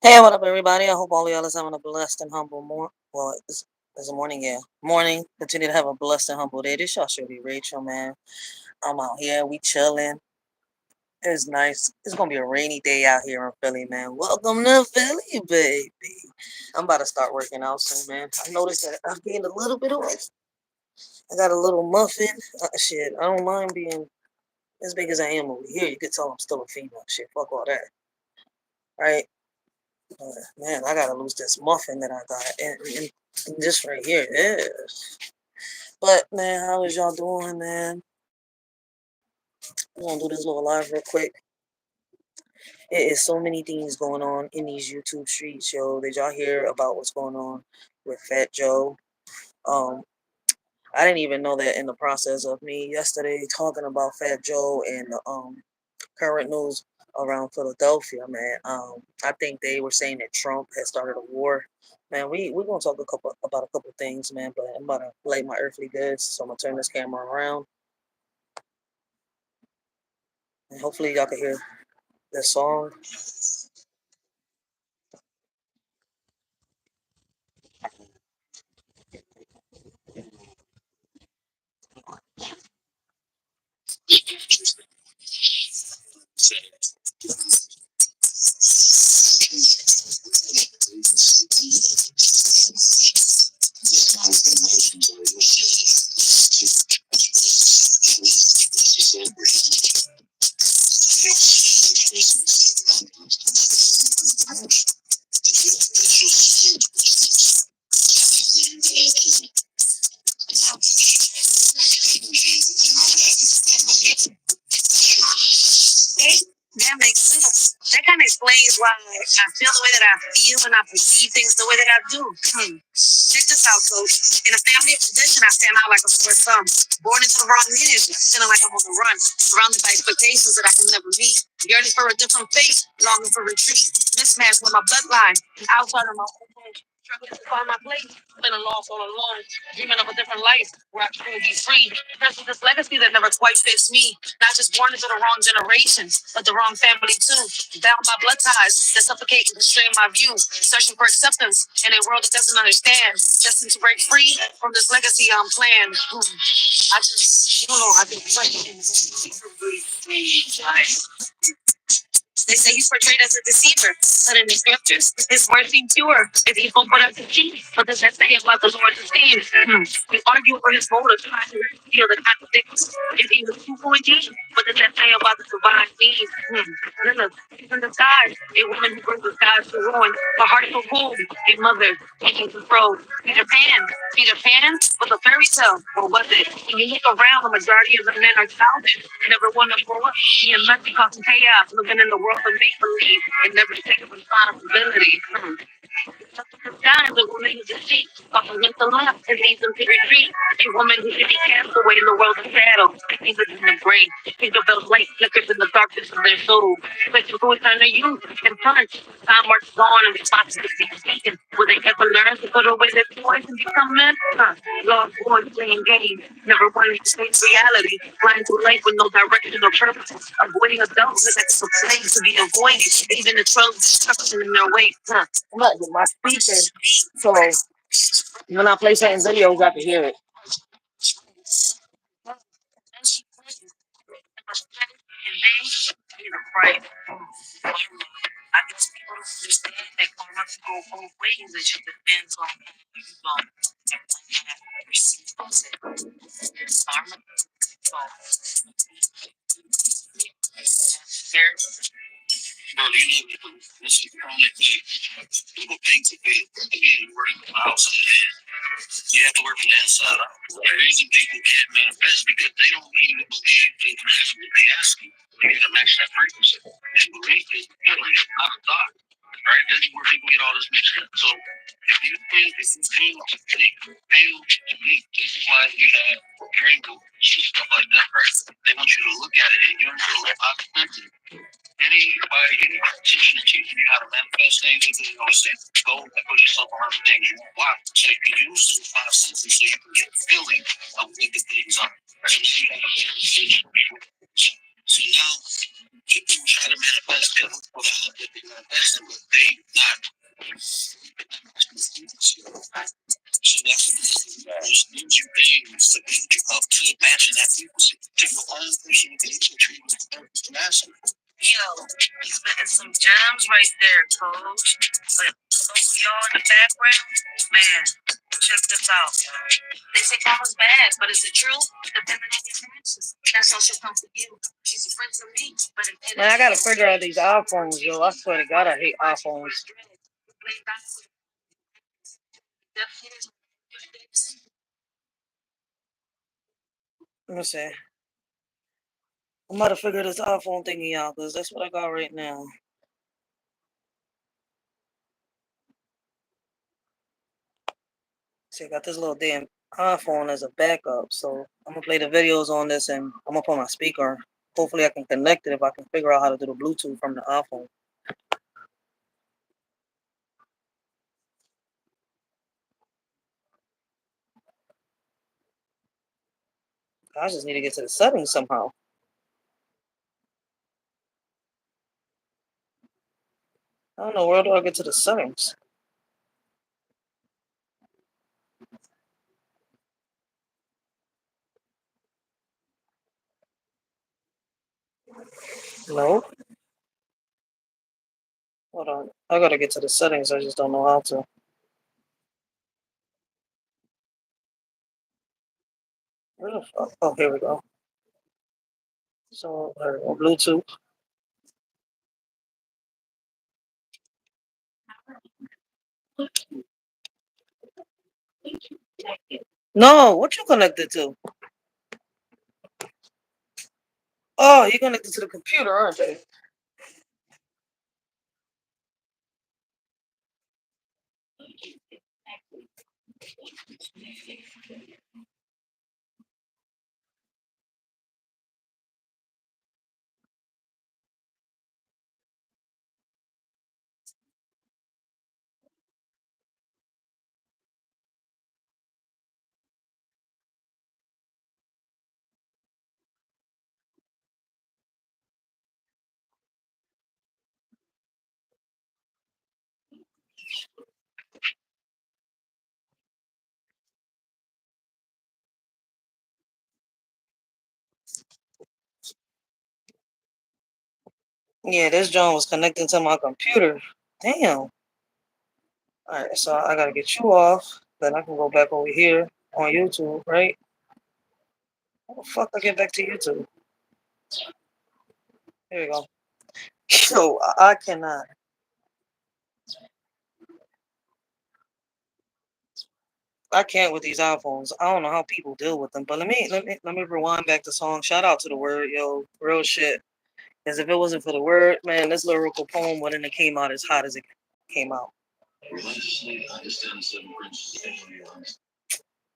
Hey, what up, everybody? I hope all of y'all is having a blessed and humble morning. Well, it's a morning, yeah. Morning. Continue to have a blessed and humble day. This y'all shorty Rachel, man. I'm out here. We chilling. It's nice. It's gonna be a rainy day out here in Philly, man. Welcome to Philly, baby. I'm about to start working out soon, man. I noticed that I've gained a little bit of weight. I got a little muffin. Shit, I don't mind being as big as I am over here. You could tell I'm still a female. Shit, fuck all that, right? Man, I gotta lose this muffin that I got, and this right here is. But man, how is y'all doing, man? I'm gonna do this little live real quick. It is so many things going on in these YouTube streets, yo. Did y'all hear about what's going on with Fat Joe? Um, I didn't even know that in the process of me yesterday talking about Fat Joe and the current news around Philadelphia, man. I think they were saying that Trump had started a war. Man, we're gonna talk about a couple things, man. But I'm about to lay my earthly goods, so I'm gonna turn this camera around, and hopefully y'all can hear this song. That makes sense. That kind of explains why I feel the way that I feel and I perceive things the way that I do. Check this out, coach. In a family of tradition, I stand out like a sore thumb. Born into the wrong lineage, feeling like I'm on the run, surrounded by expectations that I can never meet. Yearning for a different fate, longing for retreat, mismatched with my bloodline, outside of my own home. Struggling to find my place, feeling lost all alone, dreaming of a different life where I can be free. There's this legacy that never quite fits me. Not just born into the wrong generation, but the wrong family too. Bound by blood ties that suffocate and constrain my view. Searching for acceptance in a world that doesn't understand. Destined to break free from this legacy I'm playing. I just, you know, I think they say he's portrayed as a deceiver, but in the scriptures, his words seem pure. If he spoke what to keep, but does that say about the Lord's esteem? We argue over his motive, trying to feel the contradictions. If he was true indeed, what does that say about the divine being? Lilith, in the skies, a woman who brings the skies to ruin, a heart so cold, a mother, taking control. Peter Pan was a fairy tale, or was it? When you look around, the majority of the men are childish, never want to grow up, being messy, causing chaos, living in the world of make believe, and never taking responsibility. The sky is a woman who deceit, often against the left and leads them to retreat. A woman who should be cast away in the world of shadows, things in the grave. Think of those light flickers in the darkness of their soul. Question who is under you and punch. Time marches on and responsibility is taken. Will they ever learn to put away their toys and become men? Lost boys playing games, never wanting to face reality, flying through life with no direction or purpose, avoiding adulthood that's a place to be avoided, even the trolls destruction in their way. I'm not with my speaker, so when I play certain videos, I can hear it. Right. I guess people don't understand that karma can go both ways. It just depends on how you receive karma. So, bro, you know, this is only people think to be again working from the outside in. You have to work from the inside out. The reason people can't manifest because they don't even believe they can ask what they ask you. They need to match that frequency. And belief is feeling, not a thought. Right? This is where people get all this mixed up. So if you feel to think, this is why you have dream groups and stuff like that, right? They want you to look at it and you're authentic. Any teaching and teaching you how to manifest things, you know, say, go and put yourself around the things you want. Why? So you can use those five senses so you can get the feeling of what the things are. So now people try to manifest it for the help that they manifest it, but they not Spitting some gems right there, coach. But for those of y'all in the background, man, check this out. They say karma's bad, but is it true? Depending on your actions. That's how she'll come to you. She's a friend to me, but man, I gotta figure out these iPhones, yo. I swear to God, I hate iPhones. Let me see. I'm about to figure this iPhone thingy out because that's what I got right now. See, I got this little damn iPhone as a backup, so I'm gonna play the videos on this and I'm gonna put my speaker. Hopefully, I can connect it if I can figure out how to do the Bluetooth from the iPhone. I just need to get to the settings somehow. I don't know, where do I get to the settings? No. Hold on. I gotta get to the settings. I just don't know how to. Where the fuck? Oh, here we go. So, Bluetooth. No, what you connected to? Oh, you connected to the computer, aren't you? Yeah, this John was connecting to my computer. Damn. All right, so I gotta get you off. Then I can go back over here on YouTube, right? How the fuck I get back to YouTube? Here we go. So I cannot. I can't with these iPhones. I don't know how people deal with them. But let me rewind back the song. Shout out to the word, yo, real shit. Because if it wasn't for the word, man, this lyrical poem wouldn't have came out as hot as it came out.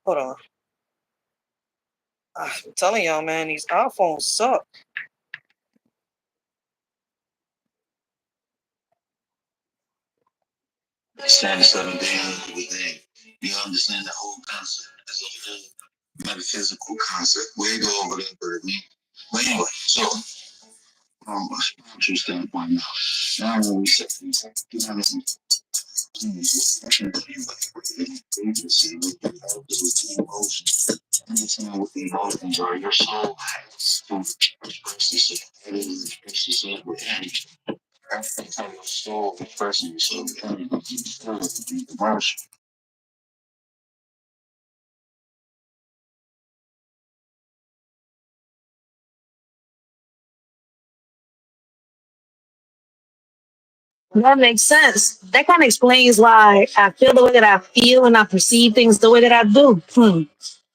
Hold on. I'm telling y'all, man, these iPhones suck. Stand 7 days within. You understand the whole concept as a whole metaphysical concept. We go over that, Birdie. But anyway, so from a spiritual standpoint now when we say understand what the emotions are. Your soul has to express itself. It is express itself with energy. Every time your soul expressing yourself with energy, you feel it to be emotion. That makes sense. That kind of explains why I feel the way that I feel and I perceive things the way that I do.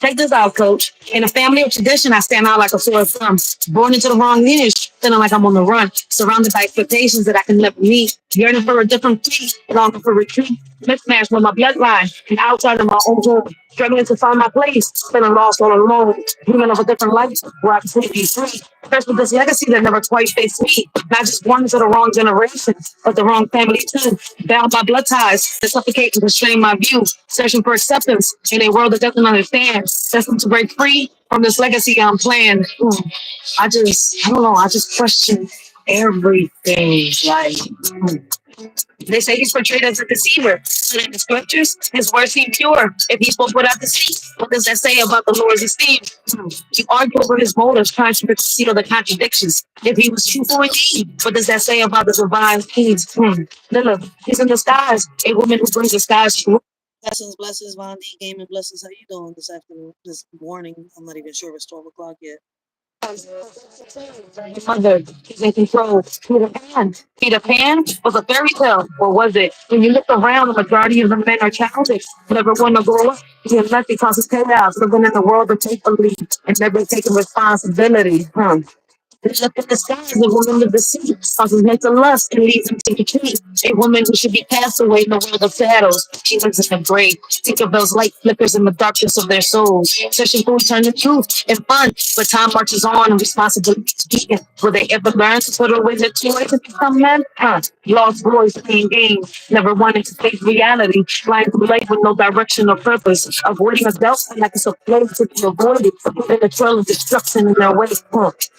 Check this out, coach. In a family of tradition, I stand out like a sore thumb. Born into the wrong lineage, feeling like I'm on the run, surrounded by expectations that I can never meet, yearning for a different fate, longing for retreat, mismatched with my bloodline, and outside of my own home, struggling to find my place, feeling lost all alone, dreaming of a different life where I can simply be free. First with this legacy that never quite faced me, not just one to the wrong generation, but the wrong family too. Bound by blood ties that suffocate and constrain my view, searching for acceptance in a world that doesn't understand. Destined to break free from this legacy I'm playing. I don't know, I just question everything. Like, They say he's portrayed as a deceiver, but in the scriptures, his words seem pure. If he spoke without deceit, what does that say about the Lord's esteem? You argue over his motives, trying to conceal the contradictions. If he was truthful indeed, what does that say about the divine deeds? Lilith, he's in disguise, a woman who brings disguise to. Blessings, Von D. Gaming blessings. How you doing this afternoon, this morning? I'm not even sure if it's 12 o'clock yet. Mother is in control. Peter Pan. Peter Pan was a fairy tale, or was it? When you look around, the majority of the men are childish. Never want to grow up. He has nothing causes chaos, living in the world of take believe and never taking responsibility. They look at the skies, a woman of the sea, causes mental lust and leads them to retreat. A woman who should be cast away in the world of shadows. She lives in the grave. Tinkerbell's light flickers in the darkness of their souls, searching for eternal truth and fun. But time marches on and responsibility is beaten. Will they ever learn to put away their toys and become men? Lost boys playing games, never wanting to face reality, flying through life with no direction or purpose, avoiding adults like it's a place to be avoided, putting a trail of destruction in their way.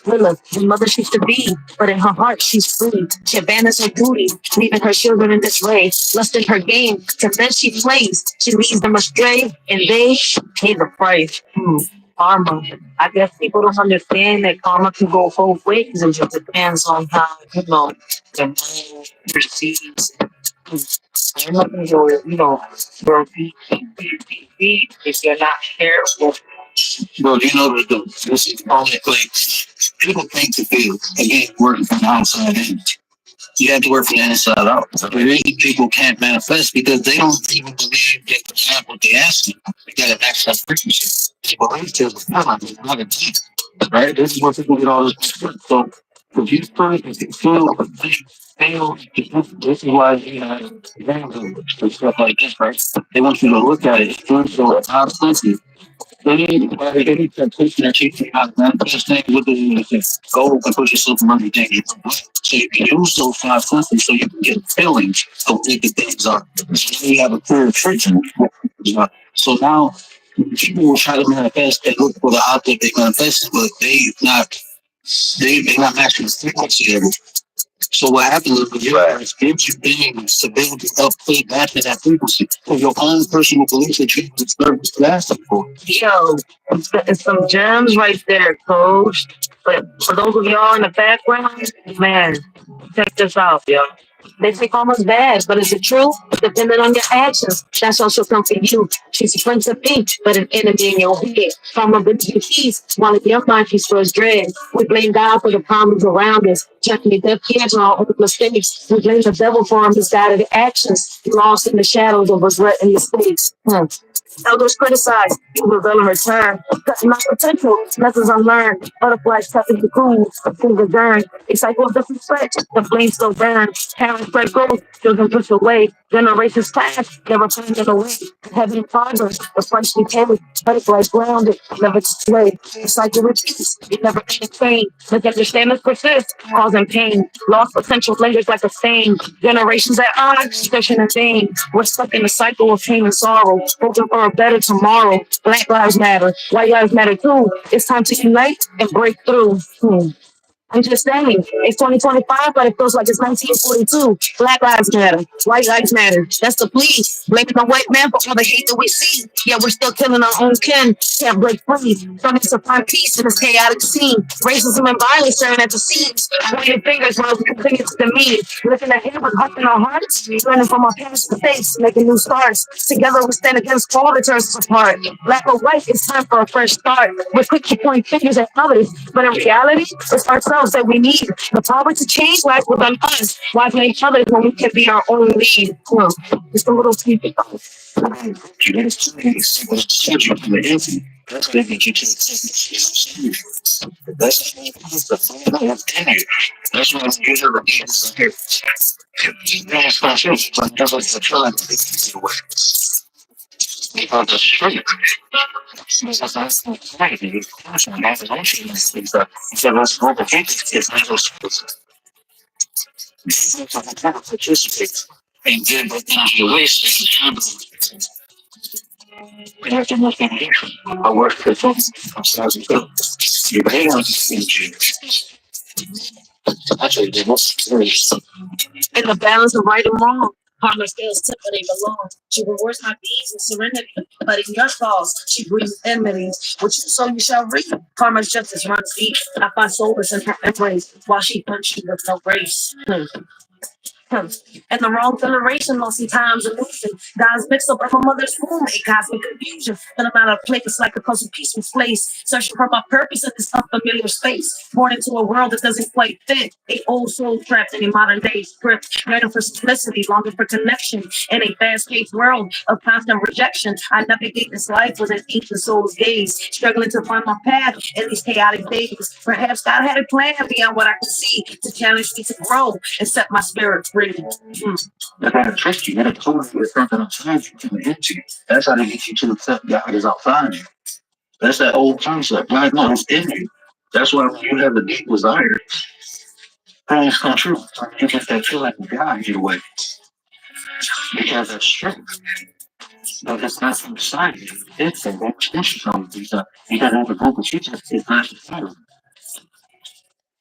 Lilith, the mother she should be, but in her heart she's free. She abandons her duty, leaving her children in this way. Lust in her game, to men she plays. She leads them astray, and they pay the price. Karma. I guess people don't understand that karma can go both ways. It just depends on how, the mind perceives. Karma can go, go deep if you're not careful. Bro, this is only like people think to feel again working from the outside in. You have to work from the inside out. Many people can't manifest because they don't even believe they can have what they ask you. They got to match that frequency. They believe to the not a deep. Right? This is where people get all this. So if you feel, this is why you have exams and stuff like this, right? They want you to look at it. So how plenty. Any temptation that you can have manifest things with the go and put yourself in everything. So you can use those five senses so you can get feelings of what the things are. So you have a clear friction. So now people will try to manifest and look for the object they manifest, but they not matching the frequency of it. So what happens is the universe gives you things to be able to upplay back to that frequency for your own personal beliefs that you deserve to ask for. Yo, it's some gems right there, coach. But for those of y'all in the background, man, check this out, yo. They think almost bad, but is it true? Depending on your actions, that's also come for you. She's a prince of pink, but an enemy in your head. From a bit of peace, while in your mind she spreads dread. We blame God for the problems around us, checking the deaf ears on our own mistakes. We blame the devil for his misguided actions, lost in the shadows of regret and mistakes. Elders criticize, you reveal in return. Cutting my potential, lessons unlearned. Butterflies tapping the cool, fingers burn. A cycle of disrespect, the flames still burn. Parents spread growth, children push away. Generations pass, never finding a way. Heavy progress, the freshly carried. Butterflies grounded, never display. The cycle repeats, it never ends pain. Misunderstandings persist, causing pain. Lost potential lingers like a stain. Generations at odds, searching in vain. We're stuck in a cycle of pain and sorrow, hoping for a better tomorrow. Black lives matter, white lives matter too. It's time to unite and break through. I'm just saying, it's 2025, but it feels like it's 1942. Black lives matter, white lives matter. That's the plea. Blaming the white man for all the hate that we see. Yeah, we're still killing our own kin. Can't break free. Trying to find peace in this chaotic scene. Racism and violence staring at the seams. Pointing fingers while we continue to demean. Lifting ahead with hope in our hearts. Learning from our past mistakes, making new starts. Together we stand against all that turns us apart. Black or white, it's time for a fresh start. We're quick to point fingers at others, but in reality, it's ourselves that we need. The power to change life within us. Why blame others when we can be our own lead? Just a little people. That's why you never get here. That's not true, but that's what you're trying to do. Because the street. That's not right. You can't imagine things that you let's go to it's not those schools. Participate and give the energy away so we have to look at it. I work for folks. I'm sorry. You pay on the energy. Actually, the most serious. In the balance of right and wrong, karma scales tip where they belong. She rewards my deeds with serenity, but in your cause, she breeds enmities. What you sow, you shall reap. Karma's justice runs deep. I find solace in her embrace while she punched you with no grace. And the wrong generation mostly times illusion. God's mixed up in my mother's womb, a cosmic confusion. And I'm out of place like a puzzle piece misplaced. Searching for my purpose in this unfamiliar space. Born into a world that doesn't quite fit. A old soul trapped in a modern day script. Yearning for simplicity, longing for connection. In a fast-paced world of constant rejection, I navigate this life with an ancient soul's gaze. Struggling to find my path in these chaotic days. Perhaps God had a plan beyond what I could see to challenge me to grow and set my spirit free. They're going to trick you. They're going to prove you. It's not going to change you to get you. That's how they get you to accept God is outside you. That's that old concept. God knows in you. That's why when you have a deep desire, things come true. You get that feeling of God your way. Because that's strength. But it's not from inside you. It's a intentional. You got to have a group of people. It's not the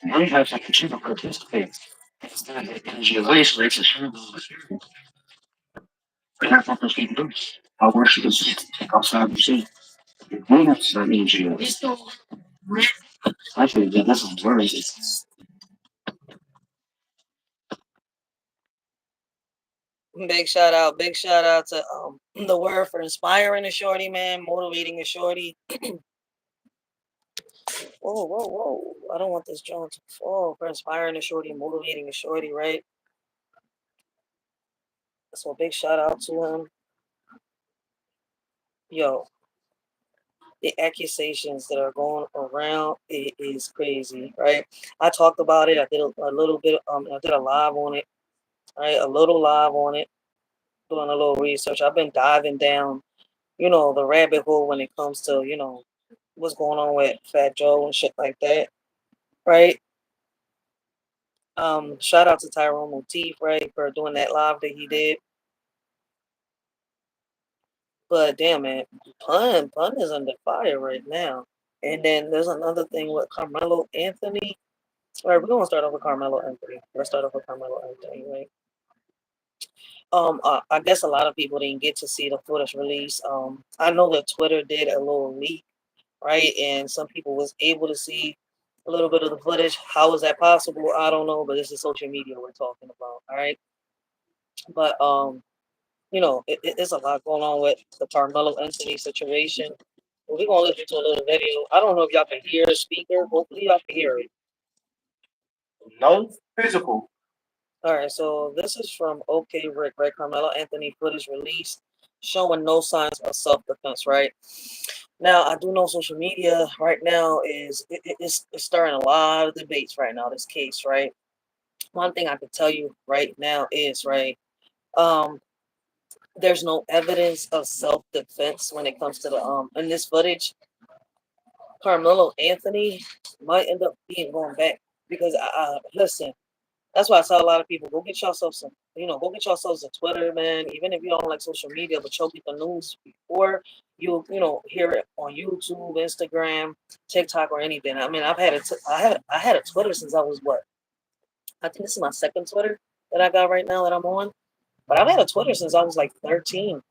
you have to continue to participate. It's your ways, it's a shame. But that's what those people do. I worship is outside the sea. That means you. Actually, yeah, this is very easy. Big shout out to the word for inspiring a shorty, man, motivating a shorty. Whoa. I don't want this joint to fall. For inspiring a shorty, motivating a shorty, right? So big shout out to him. Yo, the accusations that are going around it is crazy, right? I talked about it. I did a little bit. I did a live on it, right? A little live on it, doing a little research. I've been diving down, the rabbit hole when it comes to, what's going on with Fat Joe and shit like that, right? Shout out to Tyrone Motif, right, for doing that live that he did. But damn, man, pun is under fire right now. And then there's another thing with Carmelo Anthony. All right, we're gonna start off with Carmelo Anthony. Let's start off with Carmelo Anthony, right? I guess a lot of people didn't get to see the footage release. I know that Twitter did a little leak, right? And some people was able to see a little bit of the footage. How is that possible? I don't know, but this is social media we're talking about, all right? But it's a lot going on with the Carmelo Anthony situation. We're gonna listen to a little video. I don't know if y'all can hear the speaker. Hopefully y'all can hear it. No physical. All right, so this is from OK Rick, right? Carmelo Anthony footage released showing no signs of self-defense, right? Now, I do know social media right now is it's starting a lot of debates right now, this case, right? One thing I can tell you right now is, right, there's no evidence of self-defense when it comes to the in this footage. Carmelo Anthony might end up being going back because listen, that's why I tell a lot of people, go get yourself some, go get yourselves a Twitter, man. Even if you don't like social media, but you'll get the news before you, hear it on YouTube, Instagram, TikTok, or anything. I mean, I had a Twitter since I was what? I think this is my second Twitter that I got right now that I'm on. But I've had a Twitter since I was like 13,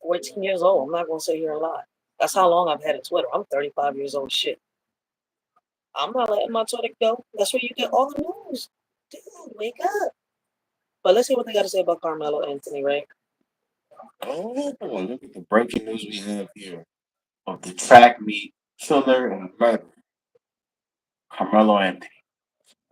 14 years old. I'm not gonna sit here a lot. That's how long I've had a Twitter. I'm 35 years old. Shit. I'm not letting my Twitter go. That's where you get all the news. Dude, wake up. But let's see what they got to say about Carmelo Anthony, right? Oh, look at the breaking news we have here of the track meet killer and murder. Carmelo Anthony.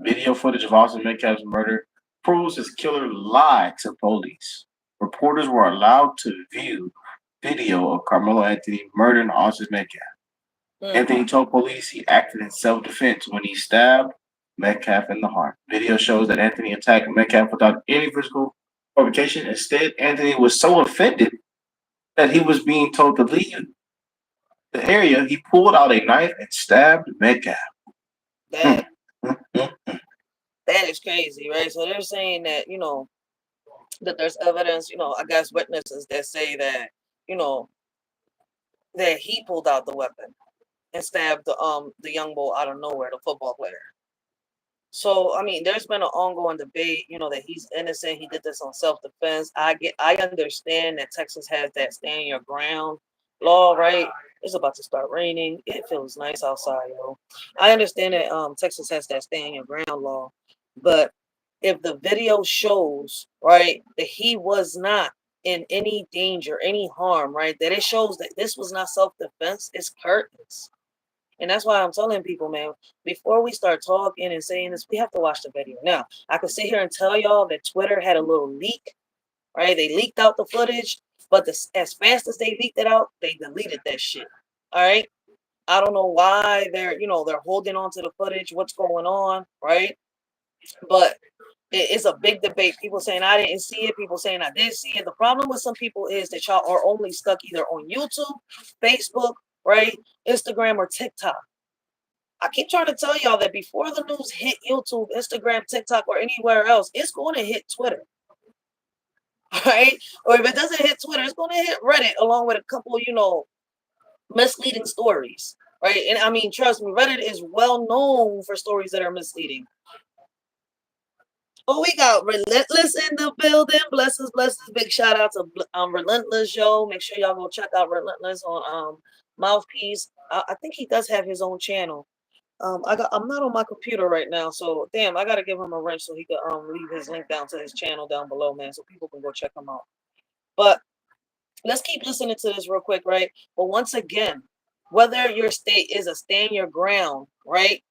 Video footage of Austin Metcalf's murder proves his killer lied to police. Reporters were allowed to view video of Carmelo Anthony murdering Austin Metcalf. Anthony told police he acted in self-defense when he stabbed Metcalf in the heart. Video shows that Anthony attacked Metcalf without any physical provocation. Instead, Anthony was so offended that he was being told to leave the area. He pulled out a knife and stabbed Metcalf. That is crazy, right? So they're saying that, that there's evidence, I guess witnesses that say that, that he pulled out the weapon and stabbed the young boy out of nowhere, the football player. So, I mean, there's been an ongoing debate, that he's innocent. He did this on self-defense. I understand that Texas has that stand your ground law, right? It's about to start raining. It feels nice outside, yo. I understand that Texas has that stand your ground law, but if the video shows, right, that he was not in any danger, any harm, right, that it shows that this was not self-defense, it's curtains. And that's why I'm telling people, man, before we start talking and saying this, we have to watch the video. Now, I can sit here and tell y'all that Twitter had a little leak, right? They leaked out the footage, but as fast as they leaked it out, they deleted that shit. All right. I don't know why they're holding on to the footage, what's going on, right? But it's a big debate. People saying I didn't see it, people saying I did see it. The problem with some people is that y'all are only stuck either on YouTube, Facebook, right, Instagram, or TikTok. I keep trying to tell y'all that before the news hit YouTube, Instagram, TikTok, or anywhere else, it's going to hit Twitter. Right? Or if it doesn't hit Twitter, it's going to hit Reddit along with a couple, misleading stories. Right? And I mean, trust me, Reddit is well known for stories that are misleading. Oh, we got Relentless in the building. Blessings. Big shout out to Relentless, yo. Make sure y'all go check out Relentless on Mouthpiece. I think he does have his own channel. I'm not on my computer right now, so damn, I gotta give him a wrench so he could leave his link down to his channel down below, man, so people can go check him out. But let's keep listening to this real quick, right? But once again, whether your state is a stand your ground, right,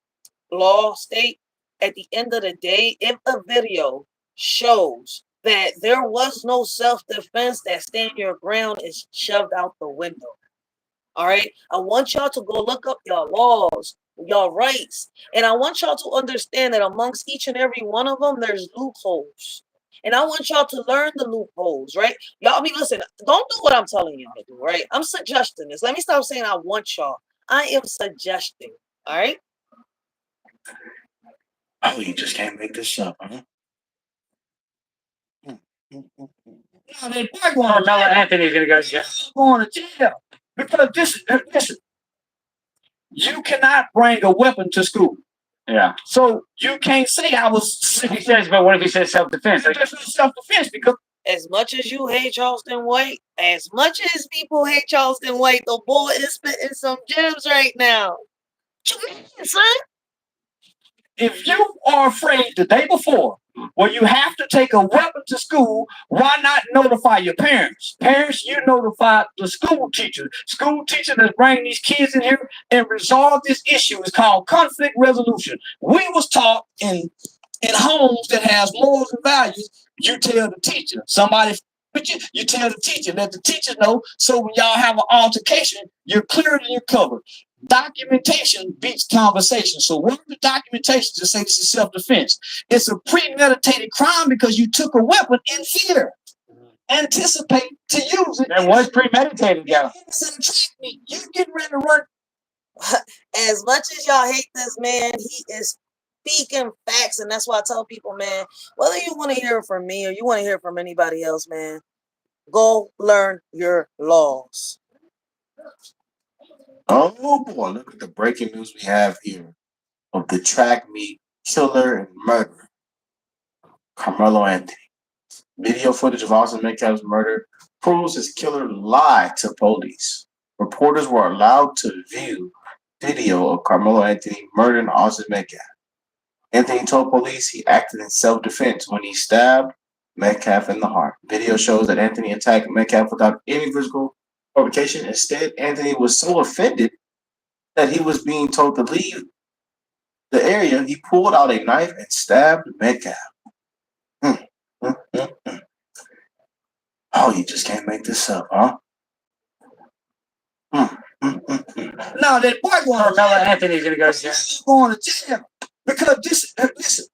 law state, at the end of the day, if a video shows that there was no self-defense, that stand your ground is shoved out the window. All right. I want y'all to go look up your laws, your rights. And I want y'all to understand that amongst each and every one of them, there's loopholes. And I want y'all to learn the loopholes, right? Y'all, I mean, listen, don't do what I'm telling y'all to do, right? I'm suggesting this. Let me stop saying I want y'all. I am suggesting, all right? Oh, you just can't make this up, huh? No, they probably going to Anthony's going to go to jail. Going to jail. Because listen, you cannot bring a weapon to school. Yeah. So you can't say I was. He says, but what if he says self-defense? There's no self-defense because as much as you hate Charleston White, as much as people hate Charleston White, the boy is spitting some gems right now. What you mean, son? If you are afraid the day before, well, you have to take a weapon to school, why not notify your parents? Parents, you notify the school teacher. School teacher that's bringing these kids in here and resolve this issue. It's called conflict resolution. We was taught in homes that has morals and values, you tell the teacher. Somebody you tell the teacher, let the teacher know, so when y'all have an altercation, you're clear and you're covered. Documentation beats conversation. So what the documentation to say this is self-defense? It's a premeditated crime because you took a weapon in fear. Anticipate to use it. That was premeditated, yeah. You getting ready to run. As much as y'all hate this man, he is speaking facts, and that's why I tell people, man, whether you want to hear it from me or you want to hear it from anybody else, man, go learn your laws. Oh boy, look at the breaking news we have here of the track meet killer and murder, Carmelo Anthony. Video footage of Austin Metcalf's murder proves his killer lied to police. Reporters were allowed to view video of Carmelo Anthony murdering Austin Metcalf. Anthony told police he acted in self-defense when he stabbed Metcalf in the heart. Video shows that Anthony attacked Metcalf without any physical provocation. Instead, Anthony was so offended that he was being told to leave the area, he pulled out a knife and stabbed Metcalf. Oh, you just can't make this up, huh? No, that boy going to jail. Anthony's going to go to jail. He's going to jail. Because listen,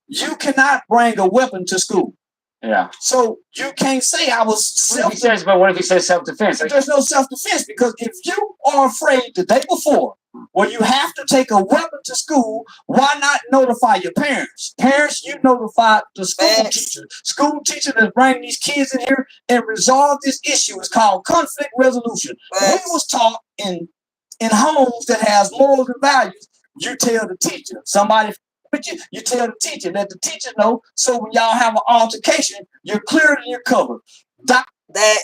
you cannot bring a weapon to school. Yeah. So you can't say I was self-defense. But what if he says self-defense? There's no self-defense because if you are afraid the day before, well, you have to take a weapon to school, why not notify your parents? Parents, you notify the school teacher. School teacher that's bringing these kids in here and resolve this issue. It's called conflict resolution. We was taught in homes that has morals and values, you tell the teacher. Somebody But you tell the teacher, let the teacher know, so when y'all have an altercation, you're cleared and you're covered. That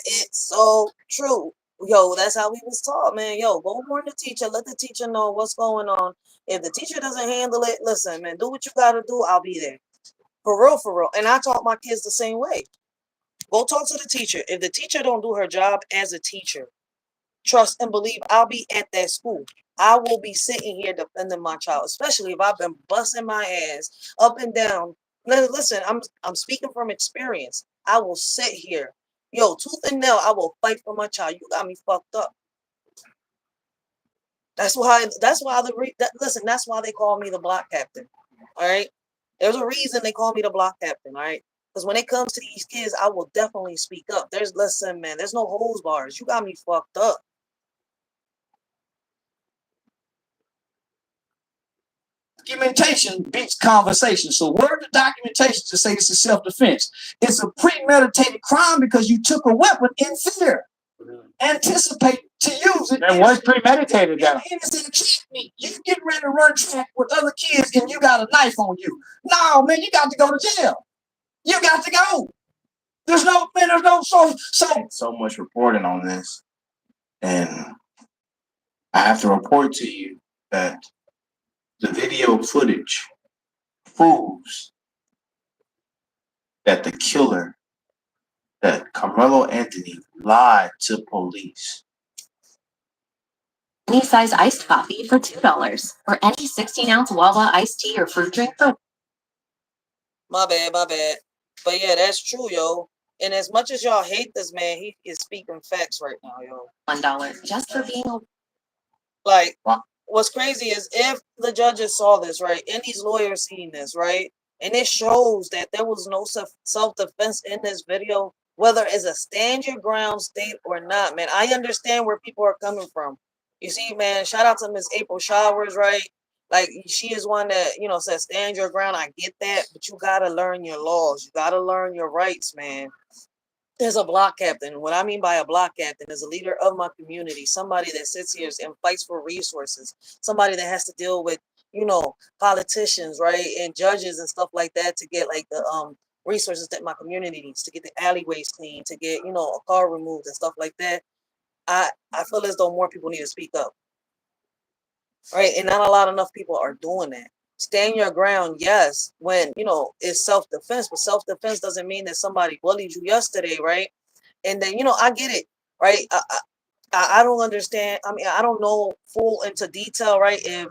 is so true. Yo, that's how we was taught, man. Yo, go warn the teacher. Let the teacher know what's going on. If the teacher doesn't handle it, listen, man, do what you gotta do. I'll be there. For real, for real. And I taught my kids the same way. Go talk to the teacher. If the teacher don't do her job as a teacher, trust and believe I'll be at that school. I will be sitting here defending my child, especially if I've been busting my ass up and down. Listen, I'm speaking from experience. I will sit here, yo, tooth and nail. I will fight for my child. You got me fucked up. That's why. Listen. That's why they call me the block captain. All right. There's a reason they call me the block captain. All right. Because when it comes to these kids, I will definitely speak up. Listen, man. There's no hose bars. You got me fucked up. Documentation beats conversation. So word the documentation to say this is self-defense. It's a premeditated crime because you took a weapon in fear. Anticipate to use it. And what's premeditated then? You get ready to run track with other kids and you got a knife on you. No, man, you got to go to jail. You got to go. There's no so much reporting on this. And I have to report to you that the video footage proves that the killer, that Carmelo Anthony, lied to police. Any size iced coffee for $2, or any 16-ounce Wawa iced tea or fruit drink for My bad. But yeah, that's true, yo. And as much as y'all hate this man, he is speaking facts right now, yo. $1 just for being a Like, what's crazy is if the judges saw this, right, and these lawyers seen this, right, and it shows that there was no self-defense in this video, whether it's a stand your ground state or not, man, I understand where people are coming from. You see, man, shout out to Miss April Showers, right? Like, she is one that, says stand your ground. I get that, but you got to learn your laws. You got to learn your rights, man. There's a block captain. What I mean by a block captain is a leader of my community, somebody that sits here and fights for resources, somebody that has to deal with, politicians, right, and judges and stuff like that to get like the resources that my community needs, to get the alleyways clean, to get, a car removed and stuff like that. I feel as though more people need to speak up, right? And not a lot enough people are doing that. Stand your ground, yes, when, it's self-defense, but self-defense doesn't mean that somebody bullied you yesterday, right? And then, I get it, right? I don't understand. I mean, I don't know full into detail, right, if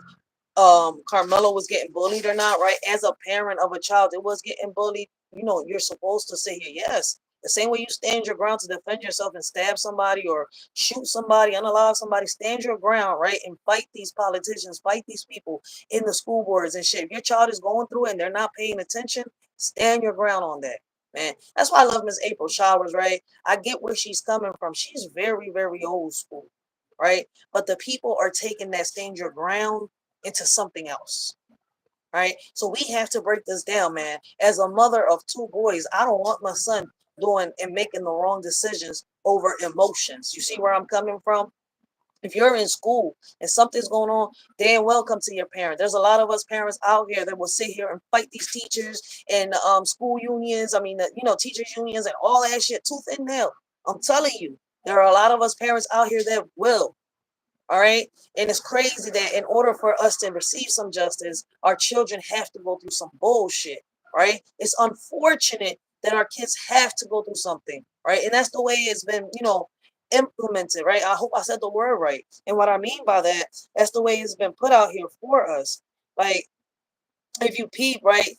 Carmelo was getting bullied or not, right? As a parent of a child that was getting bullied, you're supposed to say here, yes. The same way you stand your ground to defend yourself and stab somebody or shoot somebody, unallow somebody, stand your ground, right? And fight these politicians, fight these people in the school boards and shit. If your child is going through it and they're not paying attention, stand your ground on that, man. That's why I love Miss April Showers, right? I get where she's coming from. She's very, very old school, right? But the people are taking that stand your ground into something else. Right. So we have to break this down, man. As a mother of 2 boys, I don't want my son doing and making the wrong decisions over emotions. You see where I'm coming from? If you're in school and something's going on, then welcome to your parent. There's a lot of us parents out here that will sit here and fight these teachers and school unions. I mean, teachers unions and all that shit tooth and nail. I'm telling you, there are a lot of us parents out here that will. All right. And it's crazy that in order for us to receive some justice, our children have to go through some bullshit. Right. It's unfortunate that our kids have to go through something. Right. And that's the way it's been, implemented. Right. I hope I said the word right. And what I mean by that, that's the way it's been put out here for us. Like, if you peep, right,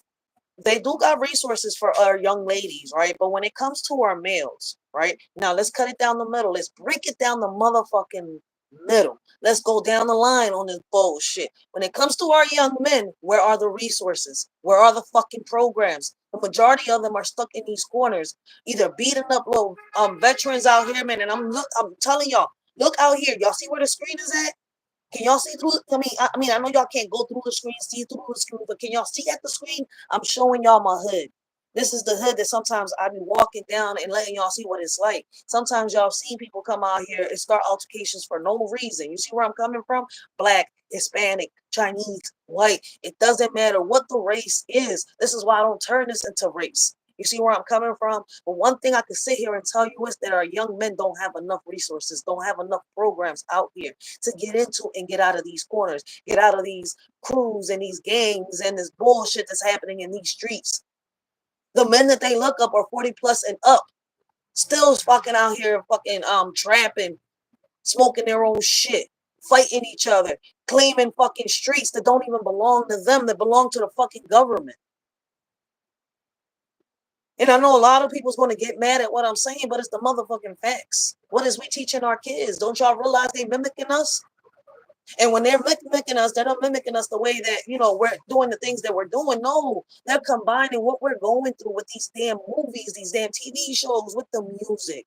they do got resources for our young ladies, right? But when it comes to our males, right? Now let's cut it down the middle. Let's break it down the motherfucking middle. Let's go down the line on this bullshit. When it comes to our young men, where are the resources? Where are the fucking programs? The majority of them are stuck in these corners, either beating up little veterans out here, man. And I'm telling y'all, look out here. Y'all see where the screen is at? Can y'all see through? I mean, I know y'all can't go through the screen, see through the screen, but can y'all see at the screen? I'm showing y'all my hood. This is the hood that sometimes I be walking down and letting y'all see what it's like. Sometimes y'all seen people come out here and start altercations for no reason. You see where I'm coming from? Black, Hispanic, Chinese, white. It doesn't matter what the race is. This is why I don't turn this into race. You see where I'm coming from? But one thing I can sit here and tell you is that our young men don't have enough resources, don't have enough programs out here to get into and get out of these corners, get out of these crews and these gangs and this bullshit that's happening in these streets. The men that they look up are 40 plus and up, still fucking out here fucking trapping, smoking their own shit, fighting each other, claiming fucking streets that don't even belong to them, that belong to the fucking government. And I know a lot of people's going to get mad at what I'm saying, but it's the motherfucking facts. What is we teaching our kids? Don't y'all realize they mimicking us? And when they're mimicking us, they're not mimicking us the way that, you know, we're doing the things that we're doing. No, they're combining what we're going through with these damn movies, these damn TV shows, with the music,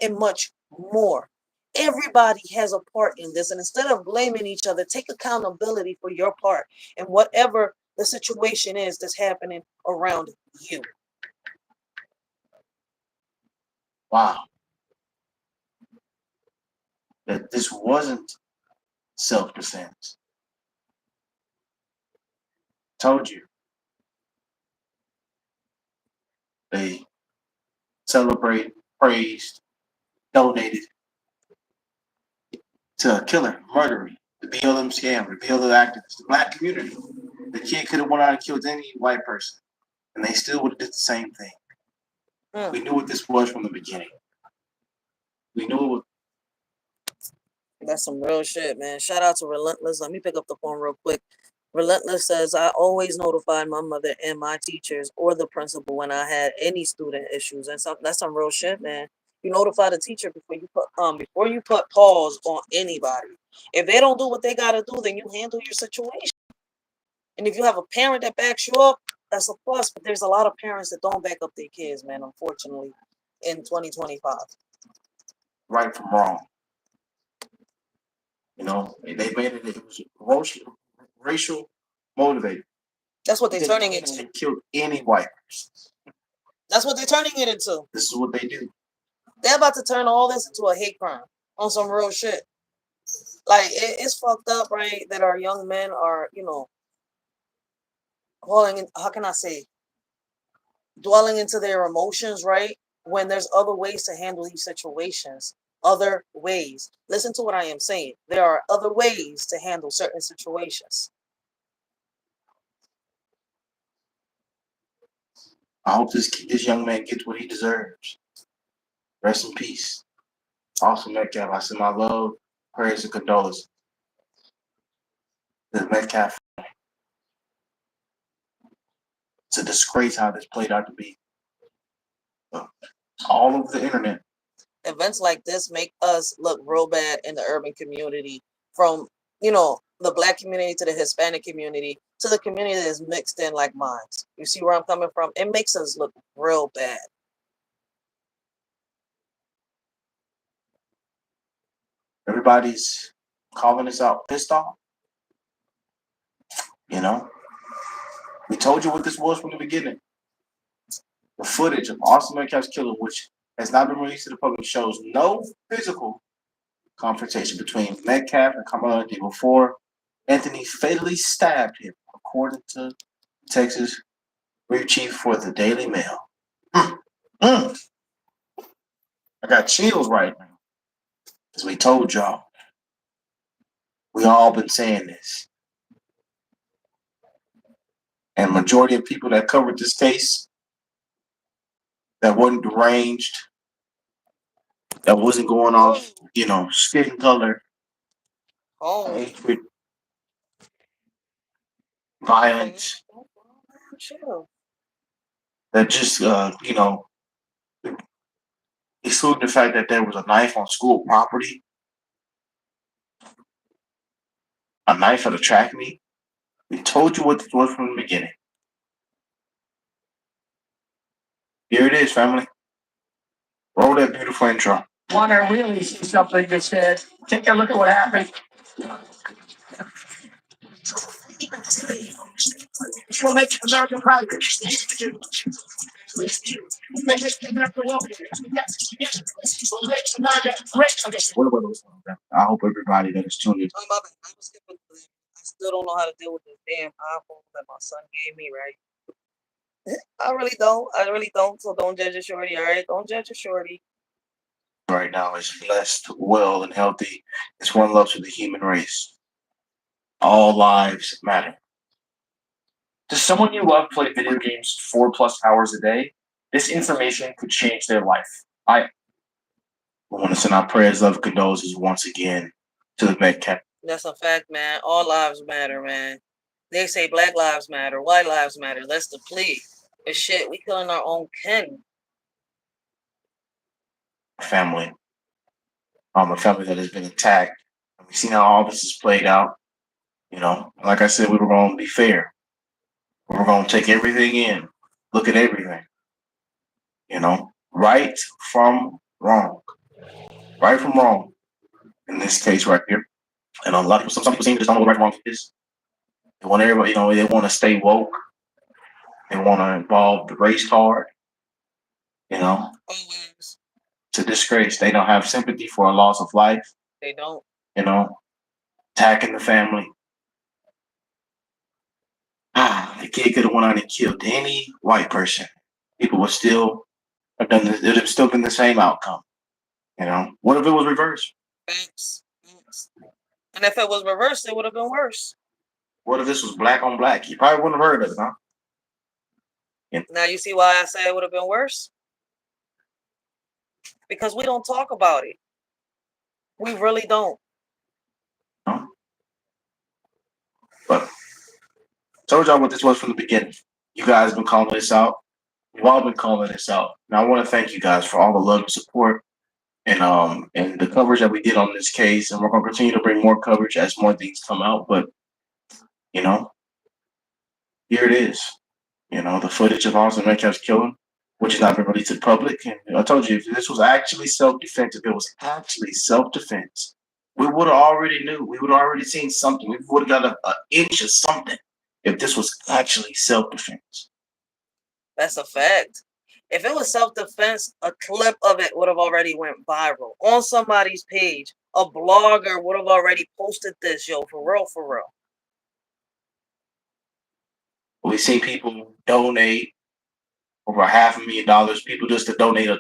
and much more. Everybody has a part in this. And instead of blaming each other, take accountability for your part and whatever the situation is that's happening around you. Wow. That this wasn't self-defense. Told you. They celebrated, praised, donated to a killer, murdering, the BLM scam, the BLM activists, the black community. The kid could have went out and killed any white person, and they still would have did the same thing. We knew what this was from the beginning. We knew it was. That's some real shit, man. Shout out to Relentless. Let me pick up the phone real quick. Relentless says, I always notified my mother and my teachers or the principal when I had any student issues. And that's some real shit, man. You notify the teacher before you put pause on anybody. If they don't do what they gotta do, then you handle your situation. And if you have a parent that backs you up, that's a plus. But there's a lot of parents that don't back up their kids, man, unfortunately, in 2025. Right from wrong. You know, they made it was racial motivated. That's what they're turning it into. They killed any white person. That's what they're turning it into. This is what they do. They're about to turn all this into a hate crime on some real shit. Like, it's fucked up, right? That our young men are, you know, dwelling into their emotions, right? When there's other ways to handle these situations. Other ways. Listen to what I am saying. There are other ways to handle certain situations. I hope this young man gets what he deserves. Rest in peace. Also, Metcalf, I send my love, prayers, and condolences. The Metcalf. It's a disgrace how this played out to be. All over the internet. Events like this make us look real bad in the urban community, from, you know, the black community to the Hispanic community to the community that is mixed in like mine. You see where I'm coming from? It makes us look real bad. Everybody's calling us out pissed off. You know? We told you what this was from the beginning. The footage of Austin Metcalf's killing, which has not been released to the public, shows no physical confrontation between Metcalf and Carmelo before Anthony fatally stabbed him, according to Texas Brief Chief for the Daily Mail. I got chills right now. As we told y'all. We all been saying this. And majority of people that covered this case that wasn't deranged, that wasn't going off, you know, skin color, hatred, violence, that just, you know, excluding the fact that there was a knife on school property, a knife at a track meet. We told you what this was from the beginning. Here it is, family. Roll that beautiful intro. Want to really see something that said, take a look at what happened. We'll make America proud. What about those songs, man? I hope everybody that is tuned in. Oh, my bad. I was skipping to them. I still don't know how to deal with this damn iPhone that my son gave me, right? I really don't. I really don't. So don't judge a shorty, all right? Don't judge a shorty. Right now is blessed, well, and healthy. It's one love to the human race. All lives matter. Does someone you love play video games 4+ hours a day? This information could change their life. We want to send our prayers, love, and condolences once again to the Met Cap. That's a fact, man. All lives matter, man. They say black lives matter, white lives matter. That's the plea. But shit, we killing our own kin. Family. A family that has been attacked. We've seen how all this is played out. You know, like I said, we were going to be fair. We were going to take everything in, look at everything. You know, right from wrong. Right from wrong. In this case right here. And a lot of people, some people seem to just don't know what right from wrong is. They want everybody, you know, they want to stay woke. They want to involve the race card. You know, Always. it's a disgrace. They don't have sympathy for a loss of life. They don't. You know, attacking the family. The kid could have went out and killed any white person. People would still have done this. It would have still been the same outcome. You know, what if it was reversed? Thanks. And if it was reversed, it would have been worse. What if this was black on black? You probably wouldn't have heard of it, huh? Yeah. Now you see why I say it would have been worse? Because we don't talk about it. We really don't. No. But told y'all what this was from the beginning. You guys been calling this out. We've all been calling this out. And I want to thank you guys for all the love and support and the coverage that we did on this case. And we're going to continue to bring more coverage as more things come out. But, you know, here it is. You know, the footage of Austin Metcalf's killing, which has not been released to the public. And I told you, if this was actually self-defense, if it was actually self-defense, we would have already knew. We would have already seen something. We would have got an inch of something if this was actually self-defense. That's a fact. If it was self-defense, a clip of it would have already went viral on somebody's page. A blogger would have already posted this, yo, for real, for real. We've seen people donate over $500,000. People just to donate a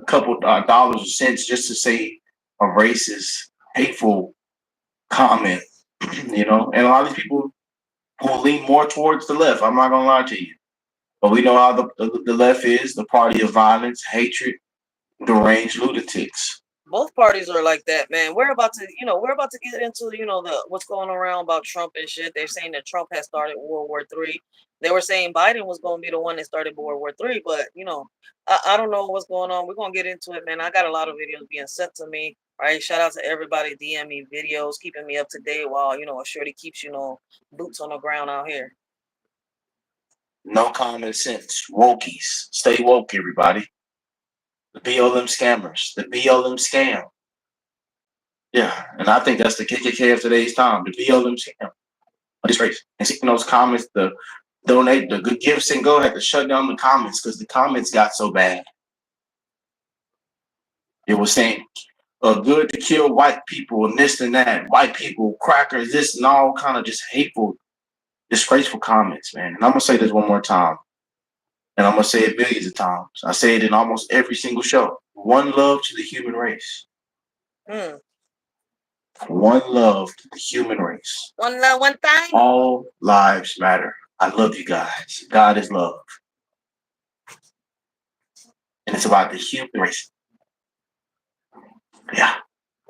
couple dollars or cents just to say a racist, hateful comment, you know. And a lot of these people who lean more towards the left. I'm not gonna lie to you, but we know how the left is, the party of violence, hatred, deranged lunatics. Both parties are like that, man. We're about to get into, the what's going around about Trump and shit. They're saying that Trump has started World War III. They were saying Biden was going to be the one that started World War III, but I don't know what's going on. We're gonna get into it, man. I got a lot of videos being sent to me. All right, shout out to everybody DM me videos, keeping me up to date while a shorty keeps boots on the ground out here. No common sense. Wokies. Stay woke, everybody. The BLM scammers. The BLM scam. Yeah, and I think that's the KKK of today's time. The BLM scam. A disgrace. And seeing those comments, the donate, the good gifts, and go ahead to shut down the comments because the comments got so bad. It was saying, good to kill white people and this and that. White people, crackers, this and all kind of just hateful, disgraceful comments, man. And I'm going to say this one more time. And I'm going to say it billions of times. I say it in almost every single show. One love to the human race. One love to the human race. One love, one thing. All lives matter. I love you guys. God is love. And it's about the human race. Yeah.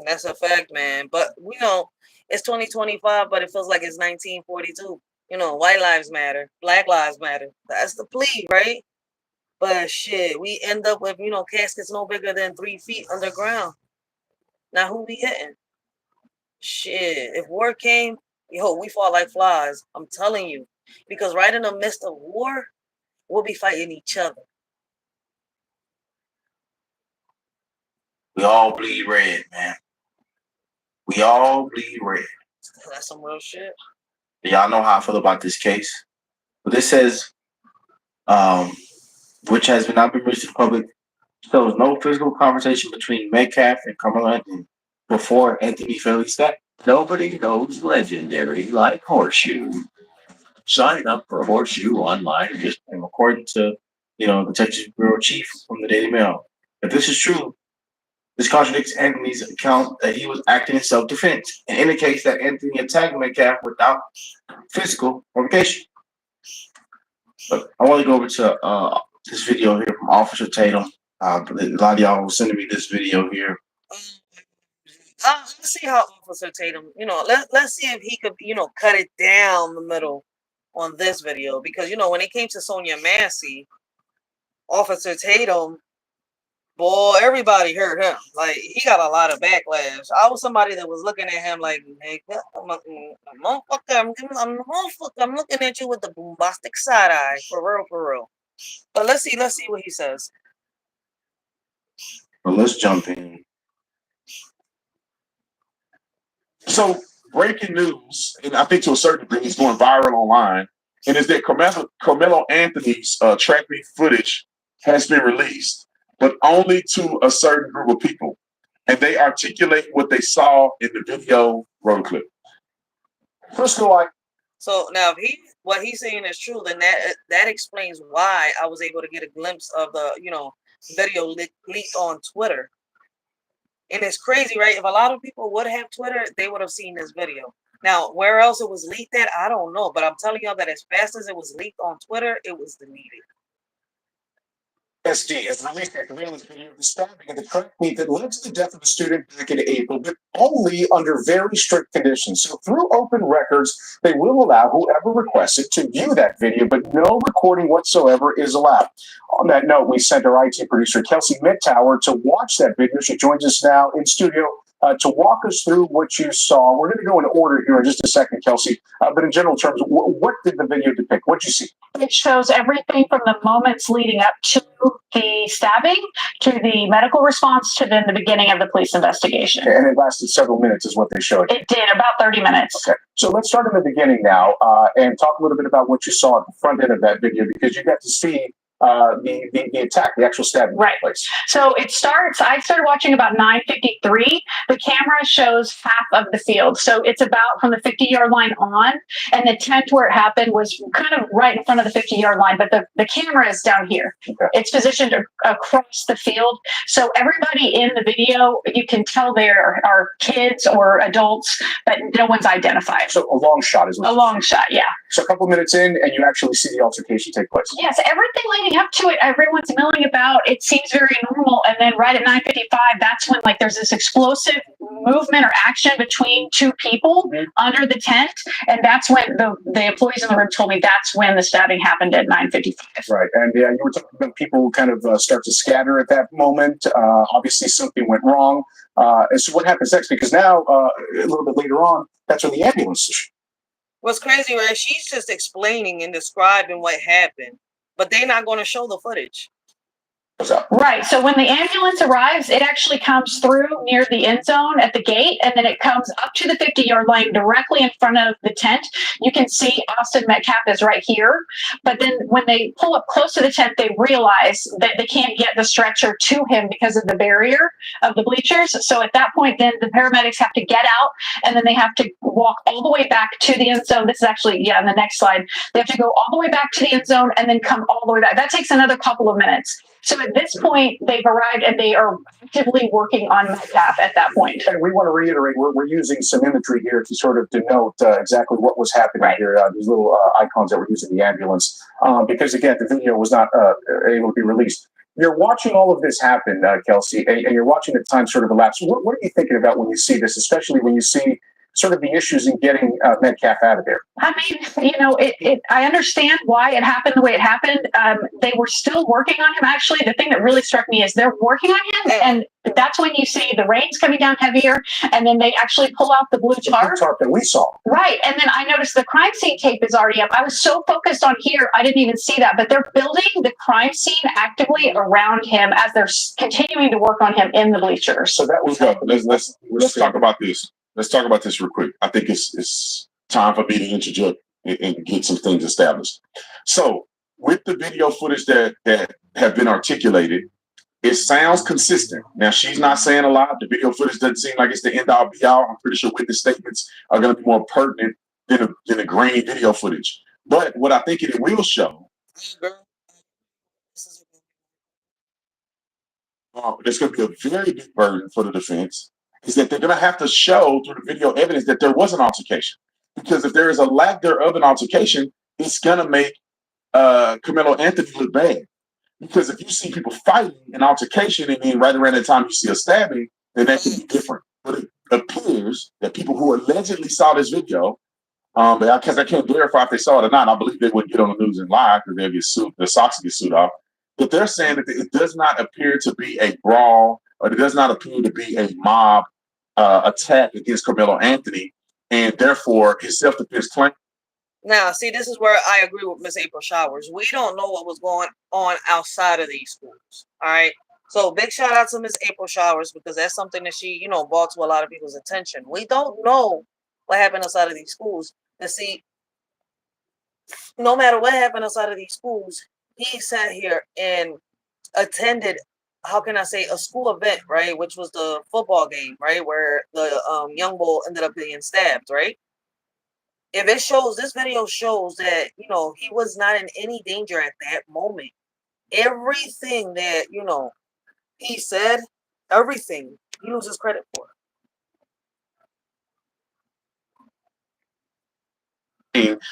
That's a fact, man. But we know it's 2025, but it feels like it's 1942. White lives matter, black lives matter. That's the plea, right? But shit, we end up with caskets no bigger than 3 feet underground. Now who we hitting? Shit, if war came, we fall like flies. I'm telling you, because right in the midst of war, we'll be fighting each other. We all bleed red, man. We all bleed red. That's some real shit. Y'all know how I feel about this case. But this says, which has not been released to the public, shows no physical conversation between Metcalf and Carmelo Anthony before Anthony fairly stepped. Nobody knows legendary like Horseshoe. Sign up for Horseshoe online. And according to, the Texas Bureau Chief from the Daily Mail, if this is true, this contradicts Anthony's account that he was acting in self-defense and indicates that Anthony attacked Metcalf without physical provocation. But I want to go over to this video here from Officer Tatum. A lot of y'all were sending me this video here. Let's see how Officer Tatum, let's see if he could, cut it down the middle on this video. Because, when it came to Sonia Massey, Officer Tatum, boy, everybody heard him. Like, he got a lot of backlash. I was somebody that was looking at him like, hey, I'm looking at you with the bombastic side eye. For real. But let's see what he says. Well, let's jump in. So, breaking news, and I think to a certain degree it's going viral online, and is that Carmelo Anthony's track meet footage has been released, but only to a certain group of people. And they articulate what they saw in the video. Roll the clip. First of all, so now if what he's saying is true, then that explains why I was able to get a glimpse of the, video leaked on Twitter. And it's crazy, right? If a lot of people would have Twitter, they would have seen this video. Now, where else it was leaked at, I don't know. But I'm telling y'all that as fast as it was leaked on Twitter, it was deleted. SD has released a surveillance video of the stabbing at the track meet that led to the death of a student back in April, but only under very strict conditions. So through open records, they will allow whoever requests it to view that video, but no recording whatsoever is allowed. On that note, we sent our IT producer, Kelsey Midtower, to watch that video. She joins us now in studio to walk us through what you saw. We're going to go in order here in just a second, Kelsey. But in general terms, what did the video depict? What did you see? It shows everything from the moments leading up to the stabbing, to the medical response, to then the beginning of the police investigation. And it lasted several minutes is what they showed. It did, about 30 minutes. Okay, so let's start in the beginning now and talk a little bit about what you saw at the front end of that video, because you got to see the attack, the actual stabbing. Right. Place. So I started watching about 9:53. The camera shows half of the field. So it's about from the 50-yard line on, and the tent where it happened was kind of right in front of the 50-yard line, but the camera is down here. Okay. It's positioned across the field. So everybody in the video, you can tell there are kids or adults, but no one's identified. So a long shot is what a long shot, yeah. So a couple minutes in, and you actually see the altercation take place. Yes, everything leading up to it, everyone's milling about. It seems very normal, and then right at 9:55, that's when there's this explosive movement or action between two people under the tent, and that's when the employees in the room told me that's when the stabbing happened at 9:55. Right, and you were talking about people kind of start to scatter at that moment. Obviously, something went wrong. And so, what happens next? Because now, a little bit later on, that's when the ambulance is. What's crazy, right? She's just explaining and describing what happened, but they're not going to show the footage. Right. So when the ambulance arrives, it actually comes through near the end zone at the gate, and then it comes up to the 50-yard line directly in front of the tent. You can see Austin Metcalf is right here. But then when they pull up close to the tent, they realize that they can't get the stretcher to him because of the barrier of the bleachers. So at that point, then the paramedics have to get out, and then they have to walk all the way back to the end zone. This is actually, in the next slide. They have to go all the way back to the end zone and then come all the way back. That takes another couple of minutes. So at this point, they've arrived and they are actively working on Metcalf at that point. And we want to reiterate, we're using some imagery here to sort of denote exactly what was happening here. These little icons that were used in the ambulance, because again, the video was not able to be released. You're watching all of this happen, Kelsey, and you're watching the time sort of elapse. What are you thinking about when you see this, especially when you see sort of the issues in getting Metcalf out of there? I mean, I understand why it happened the way it happened. They were still working on him. Actually, the thing that really struck me is they're working on him, and that's when you see the rain's coming down heavier, and then they actually pull out the blue tarp. The tarp that we saw. Right, and then I noticed the crime scene tape is already up. I was so focused on here, I didn't even see that, but they're building the crime scene actively around him as they're continuing to work on him in the bleachers. So that was let's talk about this. Let's talk about this real quick. I think it's time for me to interject and get some things established. So with the video footage that have been articulated, it sounds consistent. Now, she's not saying a lot. The video footage doesn't seem like it's the end all be all. I'm pretty sure witness statements are going to be more pertinent than a grainy video footage. But what I think it will show, there's going to be a very big burden for the defense, is that they're going to have to show through the video evidence that there was an altercation. Because if there is a lack thereof an altercation, it's going to make Carmelo Anthony look bad. Because if you see people fighting an altercation and then right around that time you see a stabbing, then that could be different. But it appears that people who allegedly saw this video, because I can't verify if they saw it or not, I believe they would get on the news and lie because they'll get sued, the socks get sued off. But they're saying that it does not appear to be a brawl, or it does not appear to be a mob attack against Carmelo Anthony, and therefore his self-defense claim. Now, see, this is where I agree with Miss April Showers. We don't know what was going on outside of these schools. All right. So big shout out to Miss April Showers, because that's something that she, brought to a lot of people's attention. We don't know what happened outside of these schools. And see, no matter what happened outside of these schools, he sat here and attended, how can I say, a school event, right? Which was the football game, right? Where the young bull ended up being stabbed, right? If it shows, this video shows that, he was not in any danger at that moment. Everything that, he said, everything he loses credit for.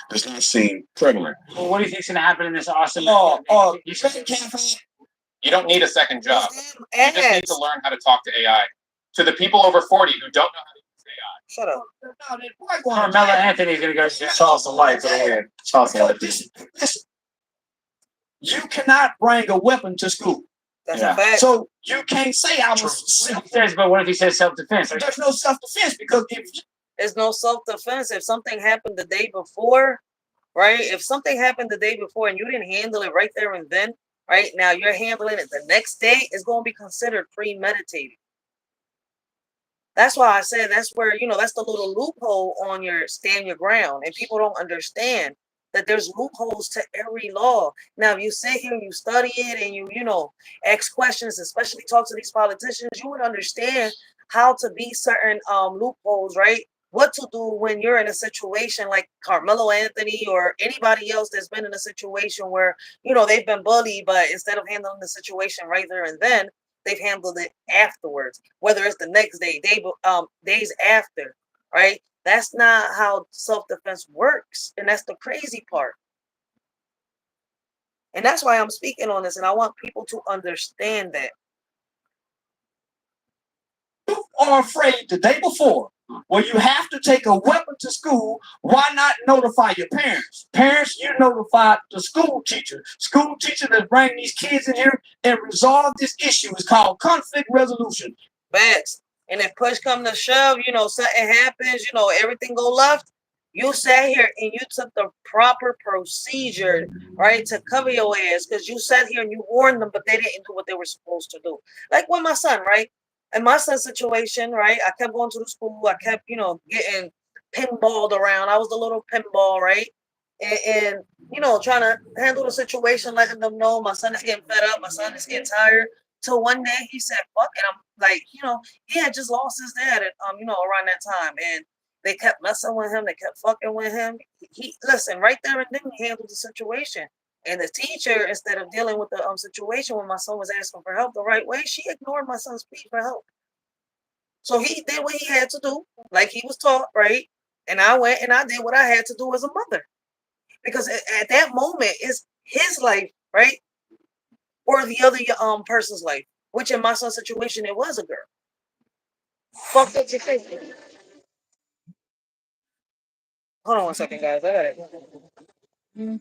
Does not seem prevalent. Well, what do you think's going to happen in this awesome? You don't need a second job. You just need to learn how to talk to AI. To the people over 40 who don't know how to use AI. Shut up. Carmelo Anthony's going to go to jail. Toss the lights over here. Toss the lights. Listen, you cannot bring a weapon to school. That's a fact. So you can't say I was. But what if he says self-defense? There's no self-defense, because if there's no self-defense. If something happened the day before, right? If something happened the day before and you didn't handle it right there and then, right? Now you're handling it the next day, it's going to be considered premeditated. That's why I said that's where, that's the little loophole on your stand your ground. And people don't understand that there's loopholes to every law. Now, if you sit here and you study it and you ask questions, especially talk to these politicians, you would understand how to be certain loopholes, right? What to do when you're in a situation like Carmelo Anthony or anybody else that's been in a situation where, they've been bullied, but instead of handling the situation right there and then, they've handled it afterwards, whether it's the next day, days after, right? That's not how self-defense works. And that's the crazy part. And that's why I'm speaking on this. And I want people to understand that. you are afraid the day before, when you have to take a weapon to school, why not notify your parents? Parents, you notify the school teacher. School teacher that bring these kids in here and resolve this issue. It's called conflict resolution. Facts. And if push come to shove, something happens, everything go left, you sat here and you took the proper procedure, right, to cover your ass, because you sat here and you warned them, but they didn't do what they were supposed to do. Like with my son, right? In my son's situation, right, I kept going to the school. I kept, getting pinballed around. I was the little pinball, right? And trying to handle the situation, letting them know my son is getting fed up, my son is getting tired. Till one day he said, fuck it. I'm like, he had just lost his dad at, around that time. And they kept messing with him. They kept fucking with him. He listen, right there and then he handled the situation. And the teacher, instead of dealing with the situation when my son was asking for help the right way, she ignored my son's plea for help. So he did what he had to do, like he was taught, right? And I went and I did what I had to do as a mother. Because at that moment, it's his life, right? Or the other person's life, which in my son's situation, it was a girl. Fuck up your face. Hold on one second, guys. I got it.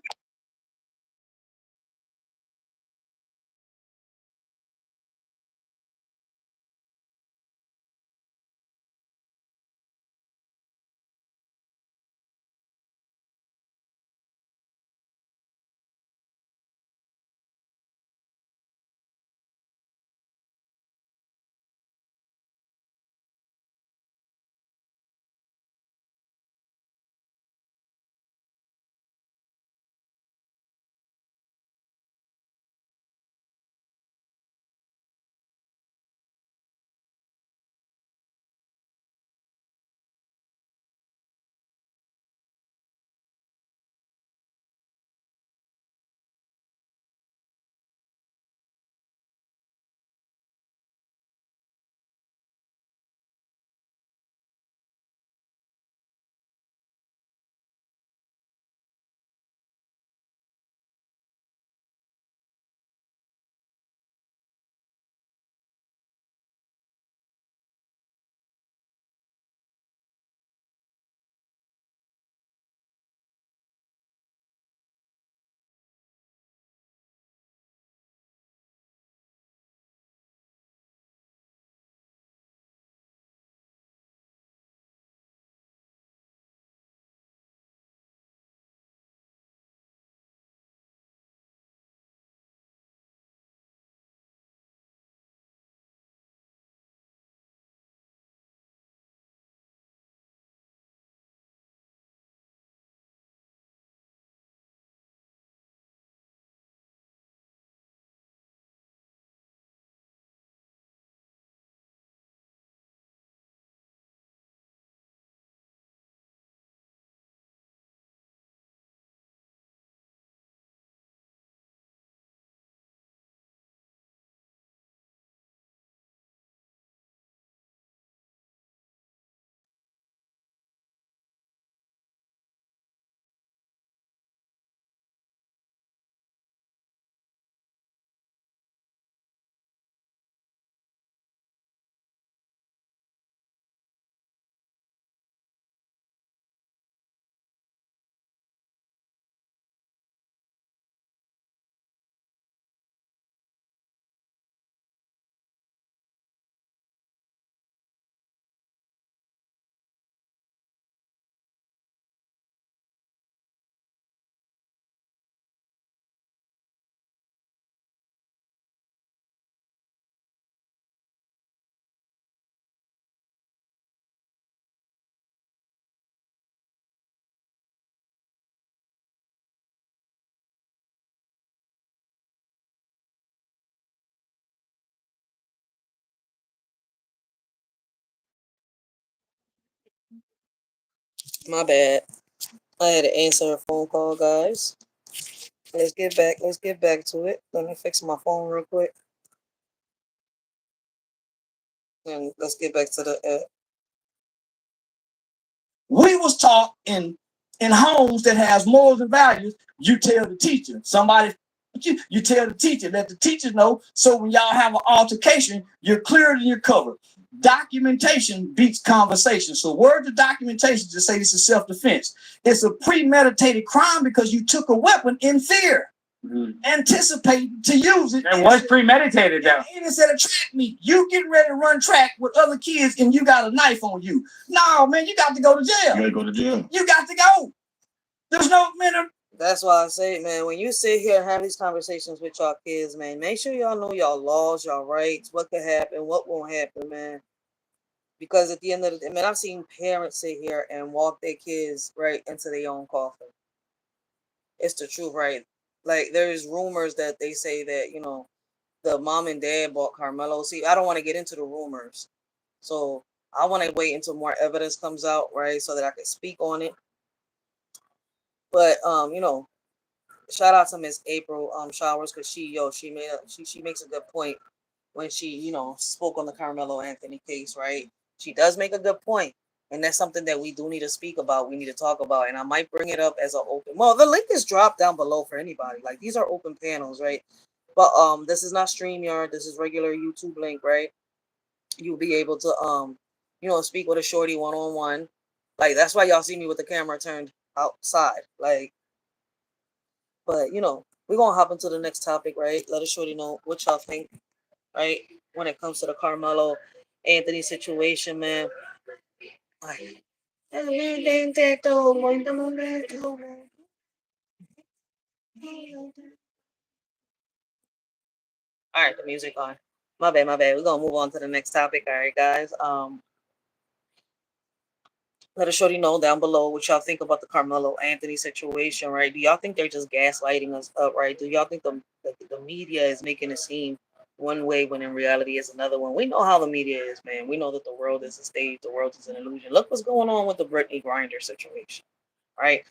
My bad. I had to answer a phone call, guys. Let's get back to it. Let me fix my phone real quick. And let's get back to the We was taught in homes that has morals and values, you tell the teacher. Somebody, you tell the teacher, let the teacher know. So when y'all have an altercation, you're cleared and you're covered. Documentation beats conversation. So word to documentation to say this is self-defense. It's a premeditated crime because you took a weapon in fear. Anticipating to use it. It was premeditated though. And instead of track meet, you getting ready to run track with other kids and you got a knife on you. No, man, you got to go to jail. You gotta go to jail. You got to go. There's no minute. That's why I say, man, when you sit here and have these conversations with y'all kids, man, make sure y'all know y'all laws, y'all rights, what could happen, what won't happen, man. Because at the end of the day, man, I've seen parents sit here and walk their kids right into their own coffin. It's the truth, right? Like there's rumors that they say that, you know, the mom and dad bought Carmelo. See, I don't want to get into the rumors. So I want to wait until more evidence comes out, right? So that I can speak on it. But you know, shout out to Miss April Showers, because she makes a good point when she, you know, spoke on the Carmelo Anthony case, right? She does make a good point. And that's something that we do need to speak about. We need to talk about. And I might bring it up as an open. Well, the link is dropped down below for anybody. Like these are open panels, right? But this is not StreamYard. This is regular YouTube link, right? You'll be able to you know, speak with a shorty one-on-one. Like that's why y'all see me with the camera turned outside. Like, but you know, we're gonna hop into the next topic, right? Let a shorty know what y'all think, right? When it comes to the Carmelo Anthony situation, man. Like, all right, the music on. My bad. We're gonna move on to the next topic. All right, guys. Let us shorty know down below what y'all think about the Carmelo Anthony situation, right? Do y'all think they're just gaslighting us up, right? Do y'all think the media is making it seem one way when in reality it's another one? We know how the media is, man. We know that the world is a stage, the world is an illusion. Look what's going on with the Brittany Griner situation, right?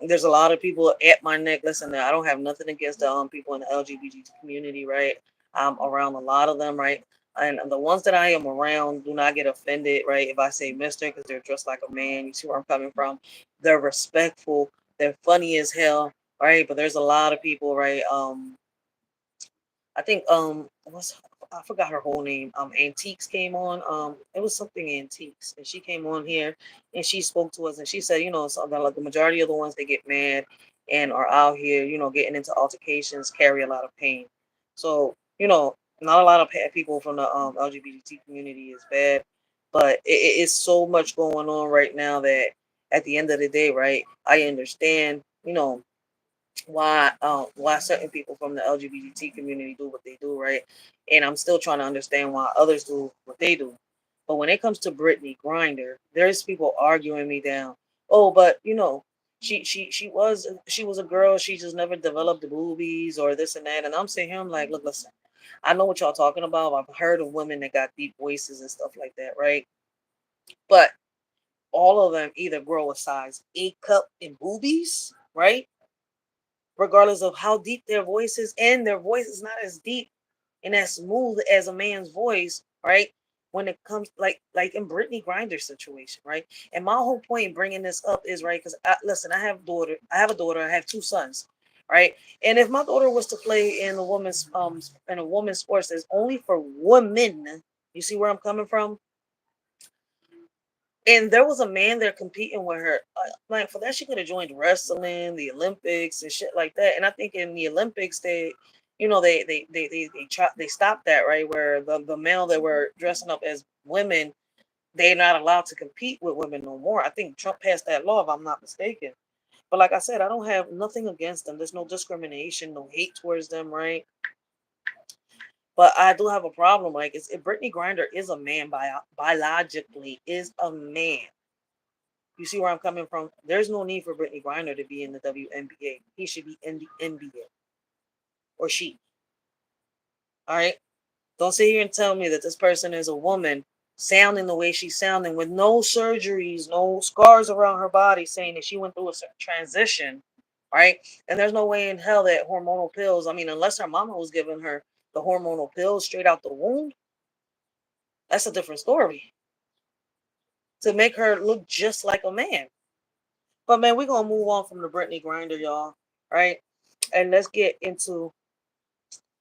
There's a lot of people at my neck. Listen, I don't have nothing against the people in the LGBT community, right? I'm around a lot of them, right? And the ones that I am around do not get offended, right? If I say Mister, because they're dressed like a man, you see where I'm coming from. They're respectful. They're funny as hell, right? But there's a lot of people, right? I think I forgot her whole name. Antiques came on. It was something Antiques, and she came on here and she spoke to us and she said, you know, something like the majority of the ones that get mad and are out here, you know, getting into altercations carry a lot of pain. So, you know, not a lot of people from the LGBT community is bad, but it is so much going on right now that at the end of the day, right, I understand, you know, why certain people from the LGBT community do what they do, right? And I'm still trying to understand why others do what they do. But when it comes to Brittany Griner, there's people arguing me down. Oh, but you know, she was a girl. She just never developed the boobies or this and that. And I'm saying, I'm like, look, listen, I know what y'all talking about. I've heard of women that got deep voices and stuff like that, right? But all of them either grow a size 8 cup in boobies, right? Regardless of how deep their voice is, and their voice is not as deep and as smooth as a man's voice, right? When it comes like in Brittany Griner's situation, right? And my whole point in bringing this up is, right, because listen, I have a daughter, I have 2 sons, right? And if my daughter was to play in a woman's sports that's only for women, you see where I'm coming from? And there was a man there competing with her. Like for that, she could have joined wrestling, the Olympics, and shit like that. And I think in the Olympics, they stopped that, right? Where the male that were dressing up as women, they're not allowed to compete with women no more. I think Trump passed that law, if I'm not mistaken. But like I said, I don't have nothing against them. There's no discrimination, no hate towards them, right? But I do have a problem. Like, if Brittany Griner is a man, biologically is a man. You see where I'm coming from? There's no need for Brittany Griner to be in the WNBA. He should be in the NBA. Or she. All right? Don't sit here and tell me that this person is a woman sounding the way she's sounding with no surgeries, no scars around her body, saying that she went through a transition, right? And there's no way in hell that hormonal pills, I mean, unless her mama was giving her the hormonal pills straight out the womb, that's a different story. To make her look just like a man. But man, we're gonna move on from the Brittany Grinder, y'all, right? And let's get into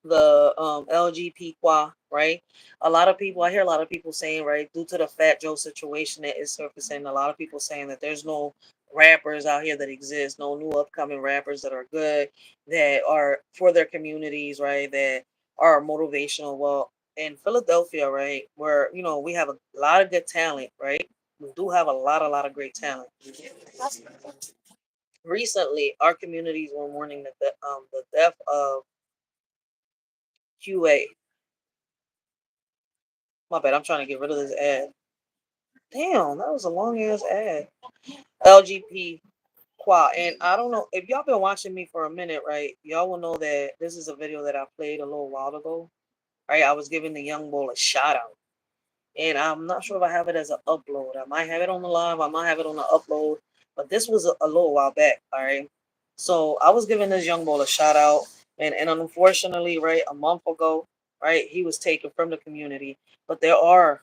the LGBTQ, right? A lot of people, I hear a lot of people saying, right, due to the Fat Joe situation that is surfacing, a lot of people saying that there's no rappers out here that exist, no new upcoming rappers that are good, that are for their communities, right, that are motivational. Well, in Philadelphia, right, where, you know, we have a lot of good talent, right? We do have a lot of great talent. Recently, our communities were mourning the death of QA. My bad, I'm trying to get rid of this ad. Damn, that was a long ass ad. LGP Qua. And I don't know if y'all been watching me for a minute, right? Y'all will know that this is a video that I played a little while ago. Right? I was giving the young bull a shout out. And I'm not sure if I have it as an upload. I might have it on the live, I might have it on the upload. But this was a little while back, all right. So I was giving this young bull a shout out. And unfortunately, right, a month ago, right, he was taken from the community. But there are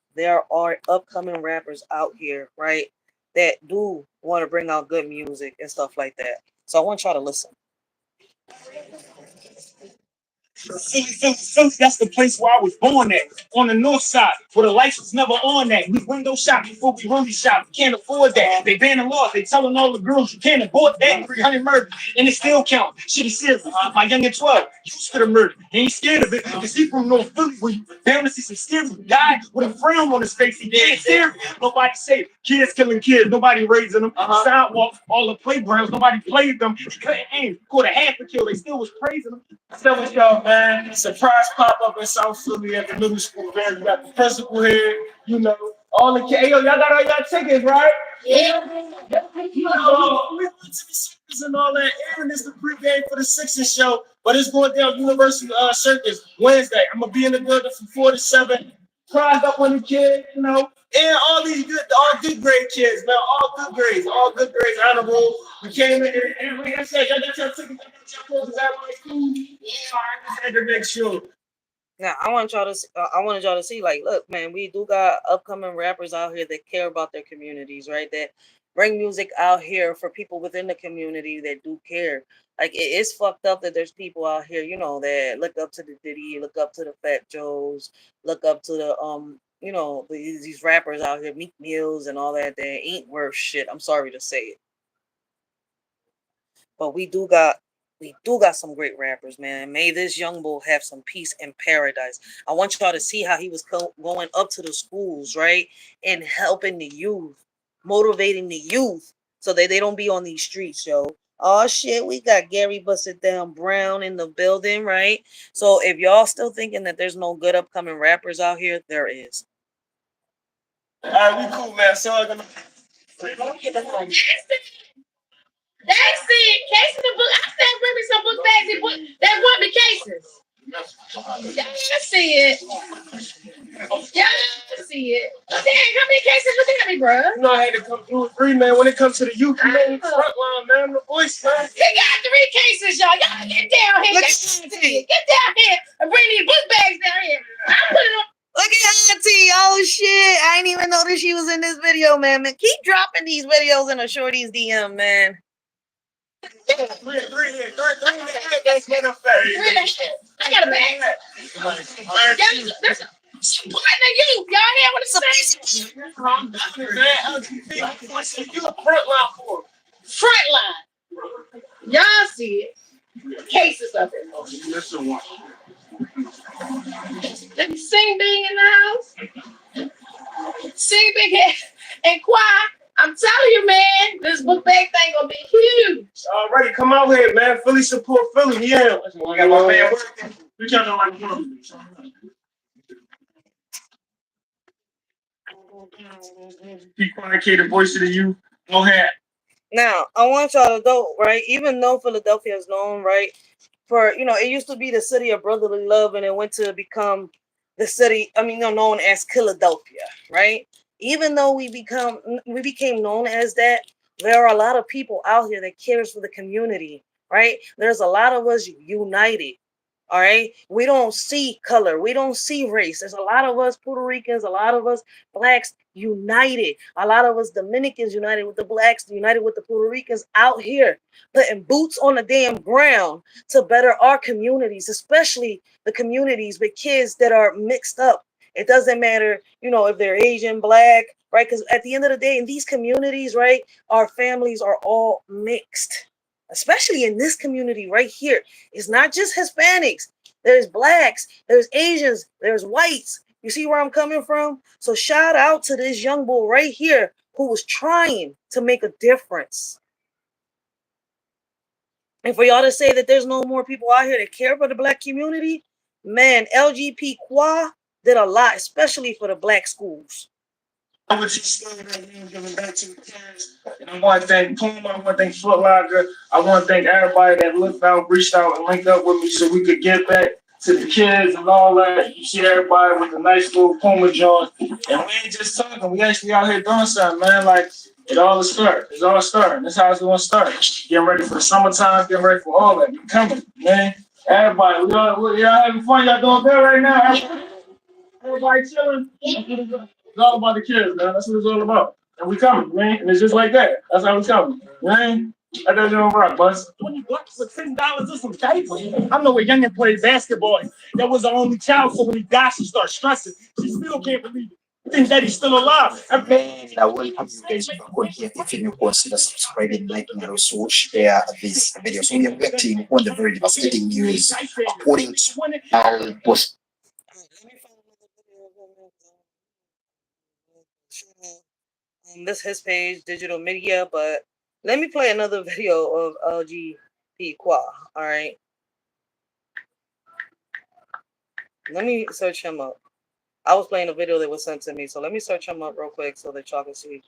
upcoming rappers out here, right, that do want to bring out good music and stuff like that. So I want y'all to listen. Philly, that's the place where I was born at. On the north side, where the lights was never on at. We window shop before we really shop. We can't afford that. They banning laws. They telling all the girls you can't afford that. 300 murders, and it still count. Shit is serious. My young at 12 used to the murder. He ain't scared of it. Because he from North Philly, where you down to see some scary guy with a frown on his face. He dead serious. Nobody safe. Kids killing kids. Nobody raising them. Sidewalks, all the playgrounds. Nobody played them. He couldn't aim. Caught a half a kill. They still was praising them. So with y'all, man, surprise pop up in South Philly at the middle school. Man, you got the principal here, you know, all the kids. Hey, yo, y'all got all y'all tickets, right? Yeah. You know, we went to the Sixers and all that. Aaron is the pregame for the Sixers show, but it's going down University Circus Wednesday. I'm gonna be in the building from 4 to 7. Prize up on the kid, you know, and all good grade kids, man, all good grades, honorable. We came in and like I said, y'all got your tickets. Is that like cool? Yeah, I had to make sure. Now I wanted y'all to see, like, look, man, we do got upcoming rappers out here that care about their communities, right? That bring music out here for people within the community that do care. Like, it's fucked up that there's people out here, you know, that look up to the Diddy, look up to the Fat Joes, look up to the you know, these rappers out here, Meek Mills and all that ain't worth shit. I'm sorry to say it. But we do got some great rappers, man. May this young bull have some peace in paradise. I want y'all to see how he was going up to the schools, right? And helping the youth, motivating the youth so that they don't be on these streets, yo. Oh shit, we got Gary Busted Down Brown in the building, right? So if y'all still thinking that there's no good upcoming rappers out here, there is. All right, we cool, man. So I'm gonna. That's it. Case in the book. I said bring me some book bags and that would be cases. Y'all see it. Y'all see it. Dang, how many cases you got me, bro? You know I had to come through with 3, man. When it comes to the youth, you know, front line, man, the voice, man. He got 3 cases, y'all. Y'all get down here. Get down here and bring these book bags down here. I put it on. Look at Auntie. Oh shit. I didn't even know that she was in this video, man. Keep dropping these videos in a shorty's DM, man. I got a bag. There's some point in you. Y'all hear what I'm saying? You a front line for Front line. Y'all see it. Cases of it. Let me Sing Big in the house. Sing Big and Qua. I'm telling you, man, this book bag thing gonna be huge. Alrighty, come out here, man. Philly support Philly. Yeah. I got my man working. We got no like Be quiet, kid, the voice of the youth. Go ahead. Now, I want y'all to know, right? Even though Philadelphia is known, right, for, you know, it used to be the city of brotherly love, and it went to become the city, known as Philadelphia, right? Even though we became known as that, there are a lot of people out here that cares for the community, right? There's a lot of us united. All right. We don't see color. We don't see race. There's a lot of us Puerto Ricans, a lot of us blacks united. A lot of us Dominicans united with the blacks, united with the Puerto Ricans out here, putting boots on the damn ground to better our communities, especially the communities with kids that are mixed up. It doesn't matter, if they're Asian, black, right? Because at the end of the day, in these communities, right, our families are all mixed. Especially in this community right here. It's not just Hispanics. There's blacks, there's Asians, there's whites. You see where I'm coming from? So shout out to this young boy right here who was trying to make a difference. And for y'all to say that there's no more people out here that care for the black community, man, LGBTQ did a lot, especially for the black schools. What you said right now, giving back to the kids. And I want to thank Puma, I want to thank Foot Locker. I want to thank everybody that looked out, reached out, and linked up with me so we could get back to the kids and all that. You see everybody with a nice little Puma joint. And we ain't just talking, we actually out here doing something, man. Like, it all starting. It's all starting. That's how it's going to start. Getting ready for the summertime, getting ready for all that. You coming, man. Everybody, y'all having fun? Y'all doing good right now? Everybody chilling? It's all about the kids, man. That's what it's all about. And we coming, man. And it's just like that. That's how we coming, man. That doesn't rock, bus. $20 for $10 or some diapers. I know a youngin' played basketball. That was the only child, so when he died, she started stressing. She still can't believe it. Think that he's still alive. Man, I welcome you guys back on here. If you consider subscribing, liking, and also share this video. So we are reacting on the very devastating news according to our post. This is his page, digital media, but let me play another video of LGBTQ. All right. Let me search him up. I was playing a video that was sent to me, so let me search him up real quick so that y'all can see.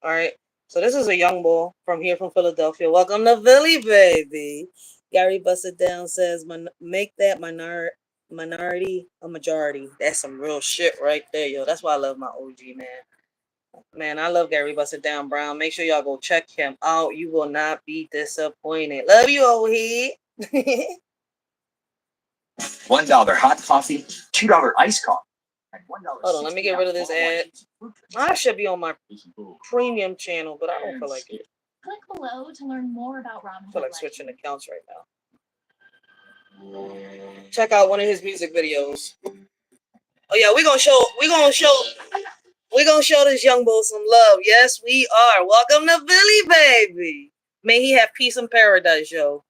All right. So this is a young boy from here from Philadelphia. Welcome to Philly, baby. Gary Busted Down says, make that minority a majority. That's some real shit right there, yo. That's why I love my OG, man. Man, I love Gary Busted Down Brown. Make sure y'all go check him out. You will not be disappointed. Love you, old head. $1 hot coffee, $2 iced coffee. Hold on, let me get rid of this ad. I should be on my premium channel, but I don't feel like it. Click below to learn more about Robin. I feel like switching accounts right now. Check out one of his music videos. Oh yeah, we're gonna show this young boy some love. Yes, we are. Welcome to Philly, baby. May he have peace and paradise, yo.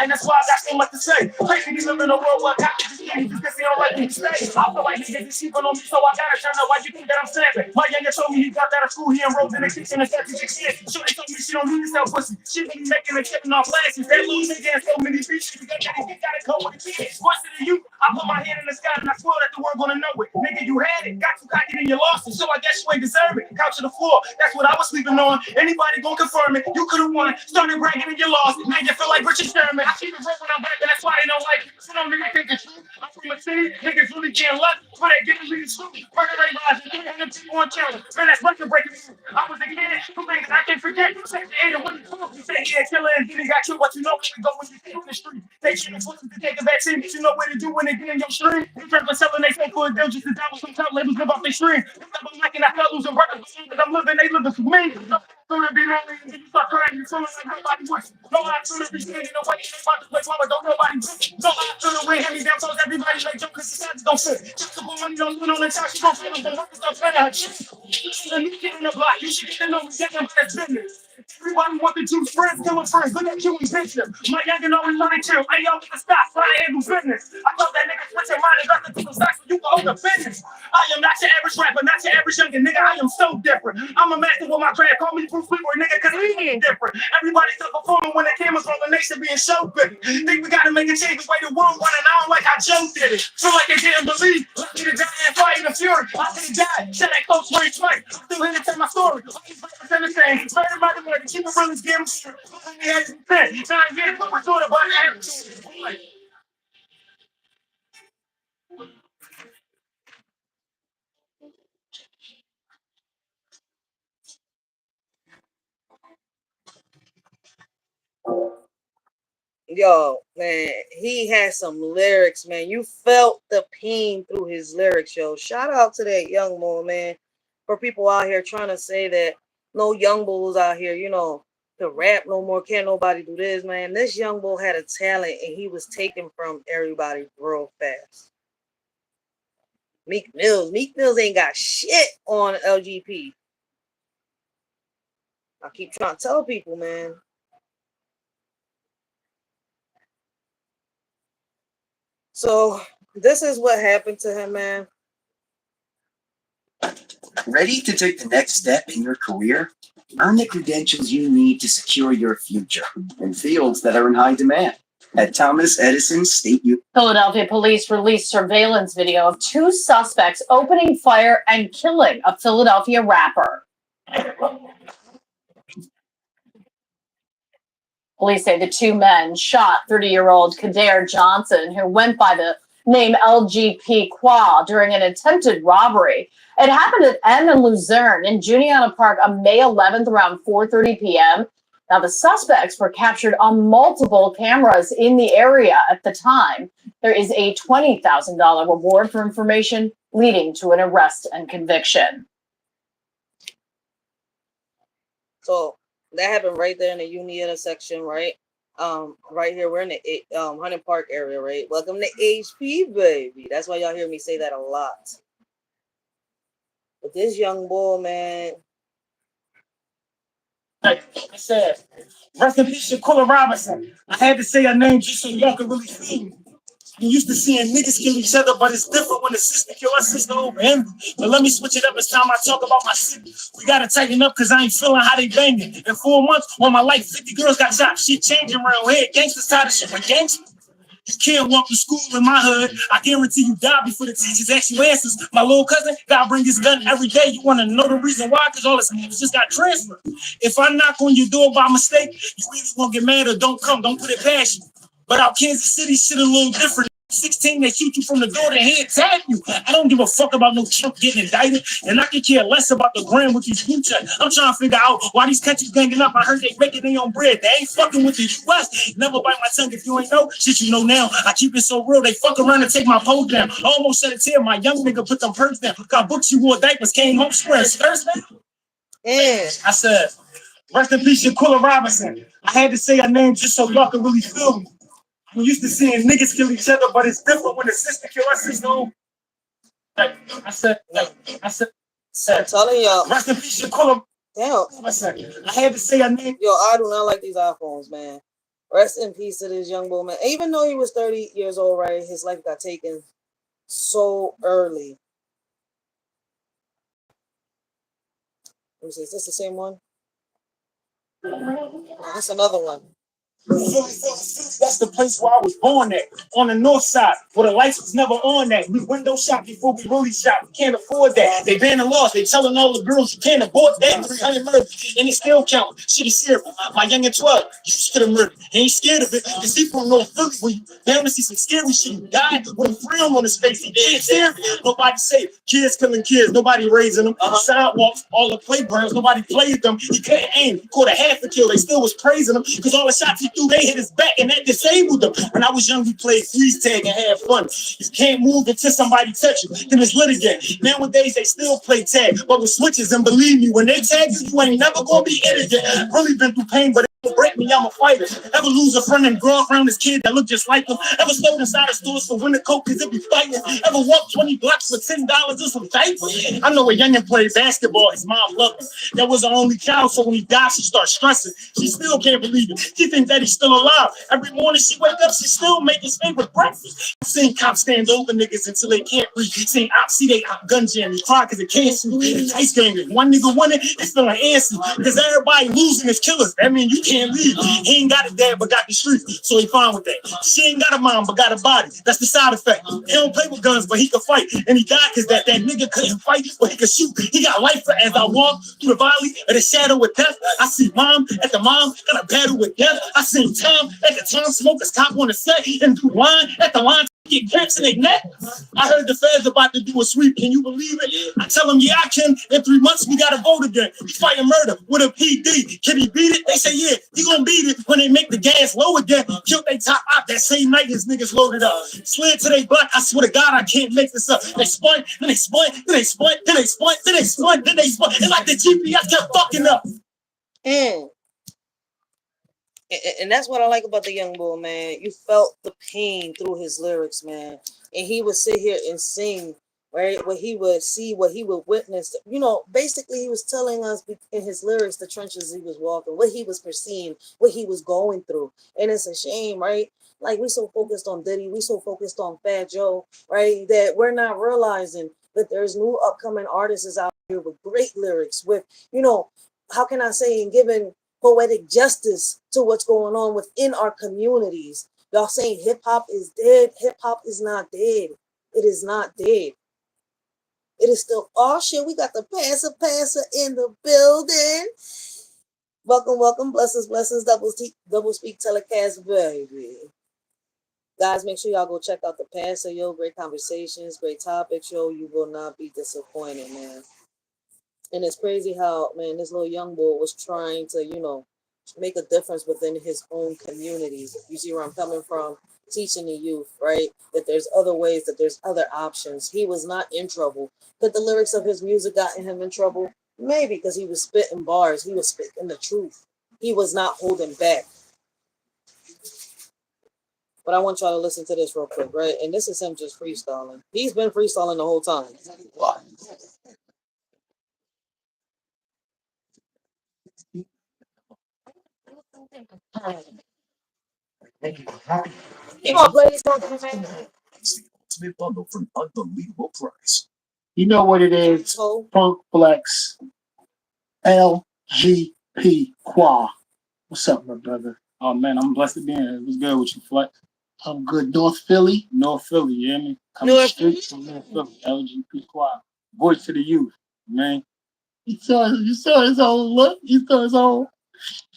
That's why I got so much to say. Crazy, you live in a world where cops just can't because they don't let me stay. I feel like niggas is sleeping on me, so I gotta turn up. Why you think that I'm savage? My younger told me he got out of school, he enrolled in the kitchen and said 6 years. Shorty told me she don't need to sell pussy. She be making a chipping off glasses. That little nigga has so many bitches. You gotta come with the kids. Worse than you, I put my hand in the sky and I swear that the world gonna know it. Nigga, you had it. Got too cocky and you lost it. So I guess you ain't deserve it. Couch to the floor. That's what I was sleeping on. Anybody gonna confirm it? You could've won. Started bragging and you lost. Now you feel like Richard Sherman. I keep it real when I'm rapping. That's why they don't like it. So don't niggas think the truth. I'm from a city. Niggas really getting lucky. But they get to lead the truth. Murder rate rising. 300 people on channel. Man, that's record breaking. I was a kid. Two things I can't forget. 68 and what you said, yeah, killer and then he got killed. But you know where to go when you take in the street. They should have to take the vaccine, but you know what to do when they get in your stream. You try to selling they fake for a deal just to double some top labels live off their stream. I'm liking I felt losing brothers, but I'm living, they living for me. So to be lonely and you start crying, you feeling like nobody wants. No, I truly be standing away. They about to play mama, don't nobody wants. No, I truly win. Hand me down, told everybody like Joe, cause the don't fit. Just to put money on the top, she gon' feel them. The workers don't pay her. She's a new kid in the block. You should get to know me, get them for business. Everybody want the juice, friends, killing friends. Look at you and bitch. My youngin' always trying to chill. Hey, yo, get the stop, try to handle business. I thought that nigga switch your mind and got the people stocks so you can hold the business. I am not your average rapper, not your average youngin' nigga. I am so different. I'm a master with my craft. Call me Bruce Leroy, nigga, cause I am different. Everybody's still performing when the cameras rolling, they should be in show big. Think we gotta make a change the way the world running. I don't like how Joe did it. Feel like they didn't believe. Lucky to die and fight in the fury. I could have died. Said that close range fight. Still here to tell my story. All these rappers the same. Murder, murder, keep it really damn sure. Only had to say. Now I get it, but we're doing it, but I have to. Yo, man, he had some lyrics, man. You felt the pain through his lyrics, yo. Shout out to that young boy, man. For people out here trying to say that no young bulls out here, you know, to rap no more, can't nobody do this, man. This young bull had a talent and he was taken from everybody real fast. Meek Mills ain't got shit on LGP. I keep trying to tell people, man. So this is what happened to him, man. Ready to take the next step in your career? Earn the credentials you need to secure your future in fields that are in high demand. At Thomas Edison State University. Philadelphia police released surveillance video of 2 suspects opening fire and killing a Philadelphia rapper. Police say the 2 men shot 30-year-old Kader Johnson, who went by the name LGP Qua, during an attempted robbery. It happened at M and Luzerne in Juniata Park on May 11th around 4:30 p.m. Now, the suspects were captured on multiple cameras in the area at the time. There is a $20,000 reward for information leading to an arrest and conviction. So that happened right there in the Juniata section, right? Right here, we're in the Hunting Park area, right? Welcome to HP, baby. That's why y'all hear me say that a lot. But this young boy, man. I said, rest in peace, Shaquilla Robinson. I had to say her name just so y'all could really feel me. I'm used to seeing niggas kill each other, but it's different when the sister kill her sister over him. But let me switch it up. It's time I talk about my city. We gotta tighten up because I ain't feeling how they banging. In 4 months, on my life, 50 girls got shot. Shit changing around here. Gangsters tired of shit with gangsters. You can't walk to school in my hood. I guarantee you die before the teachers ask you answers. My little cousin gotta bring his gun every day. You wanna know the reason why? Because all his niggas just got transferred. If I knock on your door by mistake, you either gonna get mad or don't come. Don't put it past you. But out Kansas City, shit a little different. 16, they shoot you from the door, they head tap you. I don't give a fuck about no Trump getting indicted, and I can care less about the gram with these blue checks. I'm trying to figure out why these countries ganging up. I heard they making their own bread. They ain't fucking with the U.S. Never bite my tongue if you ain't know. Shit, you know now. I keep it so real, they fuck around and take my pole down. I almost shed a tear. My young nigga put them perks down. Got books, you wore diapers, came home swearing. Thursday? Yeah. I said, rest in peace, Shaquilla Robinson. I had to say her name just so y'all can really feel me. I'm used to seeing niggas kill each other, but it's different when the sister kill her sister. I said, I'm telling y'all. rest in peace, Shaquilla. Damn. I had to say her name. Yo, I do not like these iPhones, man. Rest in peace to this young boy, man. Even though he was 30 years old, right, his life got taken so early. Let me see, is this the same one? Oh, that's another one. That's the place where I was born at, on the north side, where the lights was never on that. We window shop before we really shop. We can't afford that. They ban the laws. They telling all the girls you can't afford that. 300 murders, and it still count. Shit is serious. My young at 12, you should have murdered. He ain't scared of it. Cause he from North Philly, where you down to see some scary shit. He died with a film on his face. He dead serious. Nobody safe. Kids killing kids. Nobody raising them. Sidewalks, all the playgrounds. Nobody played them. He couldn't aim. He caught a half a kill. They still was praising him. Cause all the shots he through, they hit his back, and that disabled him. When I was young, we played freeze tag and had fun. You can't move until somebody touch you, then it's lit again. Nowadays, they still play tag, but with switches, and believe me, when they tag you ain't never gonna be in it again. Really been through pain, but break me, I'm a fighter. Ever lose a friend and grow around this kid that look just like him? Ever stole inside of stores for winter coat cause it be fighting? Ever walk 20 blocks for $10 or some diapers? I know a youngin' played basketball, his mom loved him. That was her only child, so when he died, she started stressing. She still can't believe it. She thinks that he's still alive. Every morning she wake up, she still make his favorite breakfast. I've seen cops stand over niggas until they can't breathe. Seen ops see they gun jam, they cry cause they can't see. It's ice game. One nigga won it, it's feeling antsy. Because everybody losing is killers. That mean you can't leave. He ain't got a dad but got the streets, so he fine with that. She ain't got a mom but got a body. That's the side effect. He don't play with guns, but he can fight. And he died because that nigga couldn't fight, but he could shoot. He got life for as I walk through the valley of the shadow of death. I see mom at the mom got a battle with death. I seen Tom at the Tom smokers cop on the set and do line at the line. Get cramps in their neck. I heard the feds about to do a sweep. Can you believe it? I tell them, yeah, I can. In 3 months, we got to vote again. We fighting murder with a PD. Can he beat it? They say, yeah, he gonna beat it when they make the gas low again. Killed they top out that same night his niggas loaded up. Slid to their block. I swear to God, I can't make this up. They spun, then they spun, then they spun, then they spun, then they spun, then they spun. It's like the GPS kept fucking up. And that's what I like about the young boy, man. You felt the pain through his lyrics, man. And he would sit here and sing, right? What he would see, what he would witness. You know, basically he was telling us in his lyrics the trenches he was walking, what he was perceiving, what he was going through. And it's a shame, right? Like we so focused on Diddy, we so focused on Fat Joe, right? That we're not realizing that there's new upcoming artists out here with great lyrics, with, you know, how can I say, and giving poetic justice to what's going on within our communities. Y'all saying hip hop is dead. Hip hop is not dead. It is not dead. It is still, oh shit, we got the passer in the building. Welcome, blessings, double speak telecast, baby. Guys, make sure y'all go check out the passer, yo. Great conversations, great topics, yo. You will not be disappointed, man. And it's crazy how, man, this little young boy was trying to, you know, make a difference within his own community. You see where I'm coming from? Teaching the youth, right? That there's other ways, that there's other options. He was not in trouble. Could the lyrics of his music gotten him in trouble? Maybe, because he was spitting bars. He was spitting the truth. He was not holding back. But I want y'all to listen to this real quick, right? And this is him just freestyling. He's been freestyling the whole time. You gonna play this song, man? Ultimate bundle for an unbelievable price. You know what it is? Funk Flex. LGP Qua. What's up, my brother? Oh man, I'm blessed to be here. It was good with you, Flex. I'm good. North Philly, you hear me? Coming straight from North Philly. LGP Qua. Voice to the youth, man. You saw his own look. You saw his own.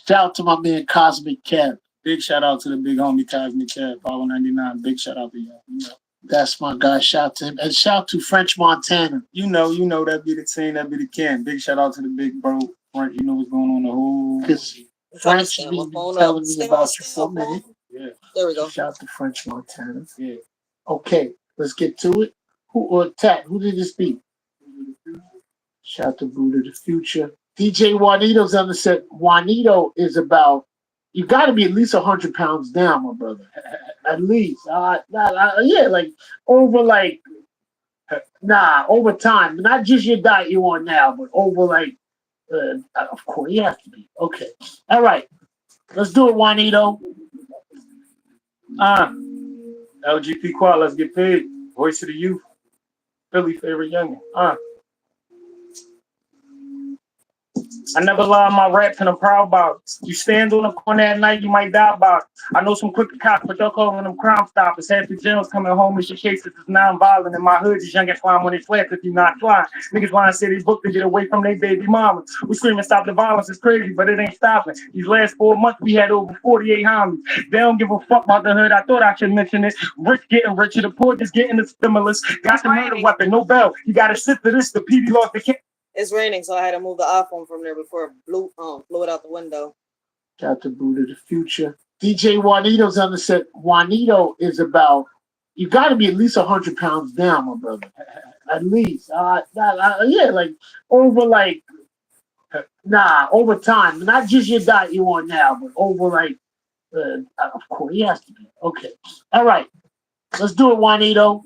Shout out to my man Cosmic Kev. Big shout out to the big homie Cosmic Kev, 599. Big shout out to y'all. You know. That's my guy. Shout out to him. And shout out to French Montana. You know, that be the team, that be the can. Big shout out to the big bro. Frank, you know what's going on the whole. Because French has been telling me about you for a minute. Yeah. There we go. Shout out to French Montana. Yeah. Okay, let's get to it. Who did you speak? Shout out to Buddha the Future. DJ Juanito's on the set. Juanito is about, you got to be at least 100 pounds down, my brother. At least. Over time. Not just your diet you on now, but over of course, you have to be. Okay. All right. Let's do it, Juanito. LGP Quad, let's get paid. Voice of the youth. Philly favorite youngin. I never lie on my raps and I'm proud about it. You stand on the corner at night, you might die about it. I know some quick cops, but y'all calling them crime stoppers. Half the jails coming home and your cases is non-violent. In my hood, these youngins flying when they flat if you not flying. Niggas lying city book to get away from their baby mama. We screaming stop the violence, it's crazy, but it ain't stopping. These last 4 months, we had over 48 homies. They don't give a fuck about the hood. I thought I should mention it. Rich getting richer, the poor just getting the stimulus. Got the murder weapon, no bell. You gotta sit to this, the PD lost the kid. It's raining, so I had to move the iPhone from there before it blew it out the window. Shout out to Buddha the Future. DJ Juanito's on the set. Juanito is about, you got to be at least 100 pounds down, my brother. At least. Yeah, like over like, over time. Not just your diet you want now, but over like, of course, he has to be. Okay. All right. Let's do it, Juanito.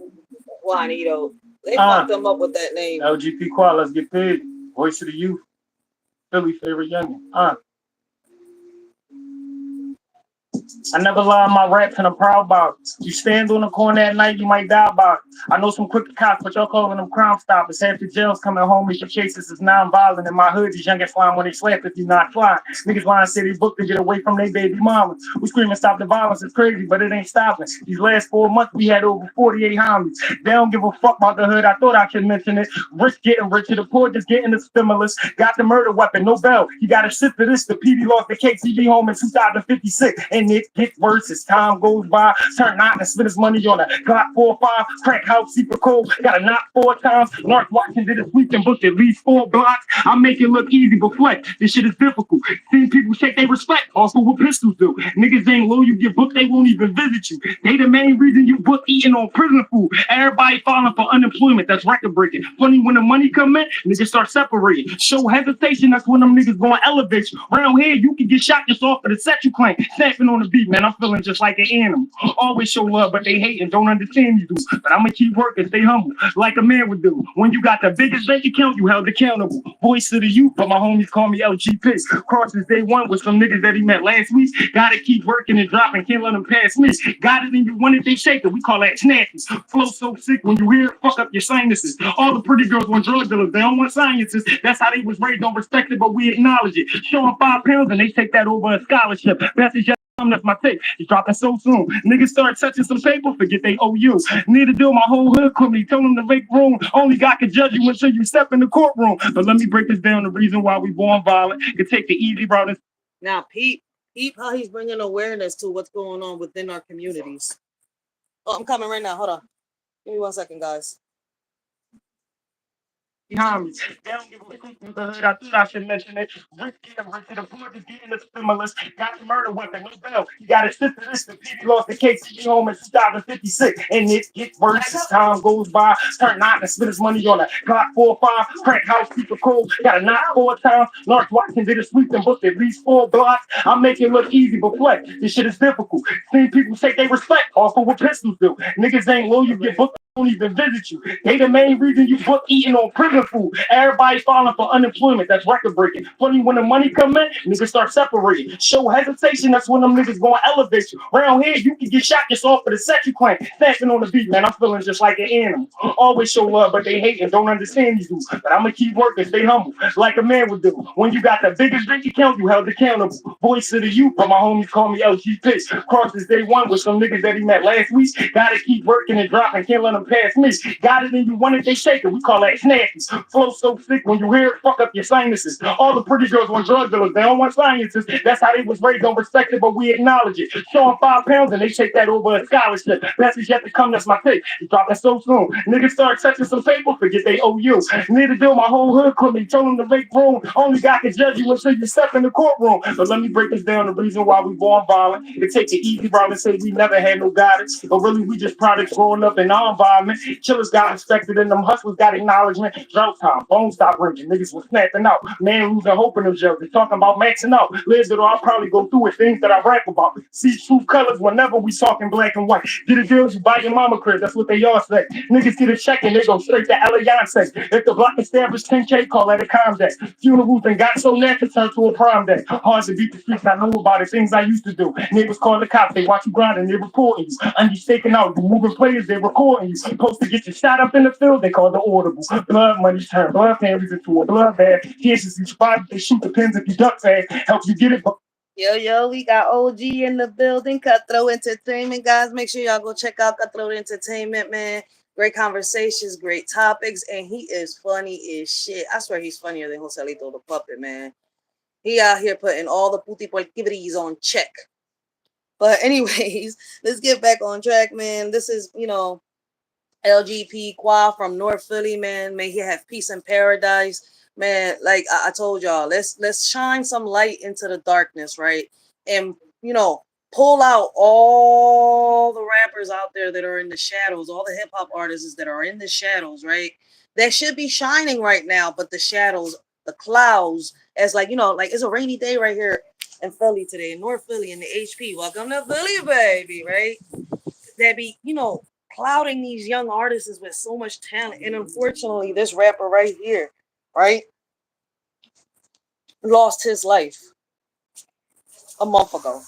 Juanito. They fucked him up with that name. LGP Quad, let's get paid. Voice of the youth. Philly favorite youngin. I never lie on my raps and I'm proud about it. You stand on the corner at night, you might die about it. I know some quick cops, but y'all calling them crime stoppers. Half the jails coming home and your cases is non-violent. In my hood, these youngins flying when they slap if you not flying. Niggas lying city book to get away from their baby mamas. We screaming stop the violence, it's crazy, but it ain't stopping. These last 4 months, we had over 48 homies. They don't give a fuck about the hood, I thought I should mention it. Rich getting richer, the poor just getting the stimulus. Got the murder weapon, no bail. You gotta sit for this, the PD lost the case, he be home in 2056. And it gets worse as time goes by. Turn out and spend his money on a Glock 4-5, crack house, super cold. Got a knock 4 times. North Washington did a sweep and booked at least 4 blocks. I make it look easy, but flex. This shit is difficult. Seeing people shake their respect, also what pistols do. Niggas ain't low, you get booked, they won't even visit you. They the main reason you book eating on prison food. Everybody falling for unemployment, that's record breaking. Funny when the money come in, niggas start separating. Show hesitation, that's when them niggas gonna elevate you. Around here, you can get shot just off of the set you claim. Snapping on the beat, man, I'm feeling just like an animal. Always show love, but they hate and don't understand you do. But I'ma keep working, stay humble, like a man would do. When you got the biggest bank account, you held accountable. Voice of the youth, but my homies call me LGP. Crosses day one with some niggas that he met last week. Gotta keep working and dropping, can't let them pass me. Got it and you want it, they shake it. We call that snappy. Flow so sick when you hear it, fuck up your sinuses. All the pretty girls want drug dealers, they don't want scientists. That's how they was raised, don't respect it, but we acknowledge it. Show them 5 pounds and they take that over a scholarship. Message that's my take. It's dropping so soon. Niggas start touching some paper, forget they owe you. Need to deal my whole hood quickly. Tell them to make room. Only God can judge you until you step in the courtroom. But let me break this down. The reason why we born violent. Can take the easy route. Now, peep how he's bringing awareness to what's going on within our communities. Oh, I'm coming right now. Hold on. Give me 1 second, guys. Behind me. They don't give a fuck with the hood. I thought I should mention it. Rich getting richer, the poor just getting the stimulus. Got the murder weapon, no bail. You got to sit for this. The PD lost the case, he be home in 2056. And it gets worse as time goes by. Turn out and spend his money on a Glock 4-5, crack house, super cold. Got a knock 4 times. North Washington did a sweep and booked at least 4 blocks. I make it look easy, but flex. This shit is difficult. Seeing people take their respect off of what pistols do. Niggas ain't low, you get booked. Don't even visit you. They the main reason you book eating on prison food. Everybody falling for unemployment. That's record breaking. Funny when the money come in, niggas start separating. Show hesitation. That's when them niggas gonna elevate you. Around here, you can get shot just off of the set you claim. Snapping on the beat, man. I'm feeling just like an animal. Always show love, but they hate and don't understand you do. But I'ma keep working, stay humble, like a man would do. When you got the biggest bank account, you held accountable. Voice of the youth, but my homies call me LGP. Crosses day one with some niggas that he met last week. Gotta keep working and dropping, can't let them pass me. Got it and you want it, they shake it. We call that snappy. Flow so sick when you hear it, fuck up your sinuses. All the pretty girls want drug dealers, they don't want scientists. That's how they was raised, don't respect it, but we acknowledge it. Show them 5 pounds and they take that over a scholarship. That's yet to come, that's my take. You dropping so soon. Niggas start touching some paper, forget they owe you. Need to deal my whole hood quickly. Tell them to make room. Only God can judge you until you step in the courtroom. But let me break this down. The reason why we born violent. To take the easy route and say we never had no guidance. But really we just products growing up in our environment. Killers got respected and them hustlers got acknowledgement. Drought time, phones stopped ringing. Niggas was snapping out. Man losing hope in themselves. They talking about maxing out. Lives it or I'll probably go through it. Things that I rap about. See true colors whenever we talking black and white. Get a deal, you buy your mama crib. That's what they all say. Niggas get a check and they go straight to Alliance. If the block established 10K, call that a calm day. Funerals and got so natural turned to a prom day. Hard to beat the streets, I know about it. Things I used to do. Neighbors call the cops, they watch you grinding, they reporting you. And you staking out, you moving players, they recording you. Supposed to get you shot up in the field, they call the audible. Blood money turn blood families into a blood bag. Cases you spot, they shoot the pins if you duck fast. Help you get it. Yo, we got OG in the building, Cutthroat Entertainment, guys. Make sure y'all go check out Cutthroat Entertainment, man. Great conversations, great topics, and he is funny as shit. I swear he's funnier than Joselito the Puppet, man. He out here putting all the puti activities on check. But anyways, let's get back on track, man. This is, LGP Qua from North Philly, man. May he have peace and paradise. Man, like I told y'all, let's shine some light into the darkness, right? And pull out all the rappers out there that are in the shadows, all the hip hop artists that are in the shadows, right? That should be shining right now, but the shadows, the clouds, as like, like it's a rainy day right here in Philly today, in North Philly, in the HP. Welcome to Philly, baby, right? That be, clouding these young artists with so much talent. And unfortunately, this rapper right here, right, lost his life a month ago.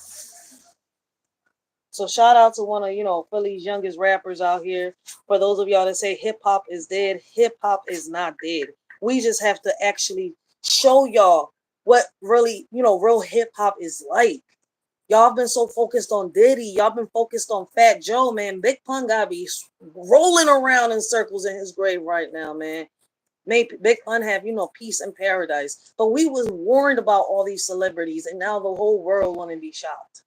So shout out to one of, Philly's youngest rappers out here. For those of y'all that say hip hop is dead, hip hop is not dead. We just have to actually show y'all what really, real hip hop is like. Y'all been so focused on Diddy. Y'all been focused on Fat Joe, man. Big Pun gotta be rolling around in circles in his grave right now, man. May Big Pun have, peace and paradise. But we was warned about all these celebrities, and now the whole world want to be shocked.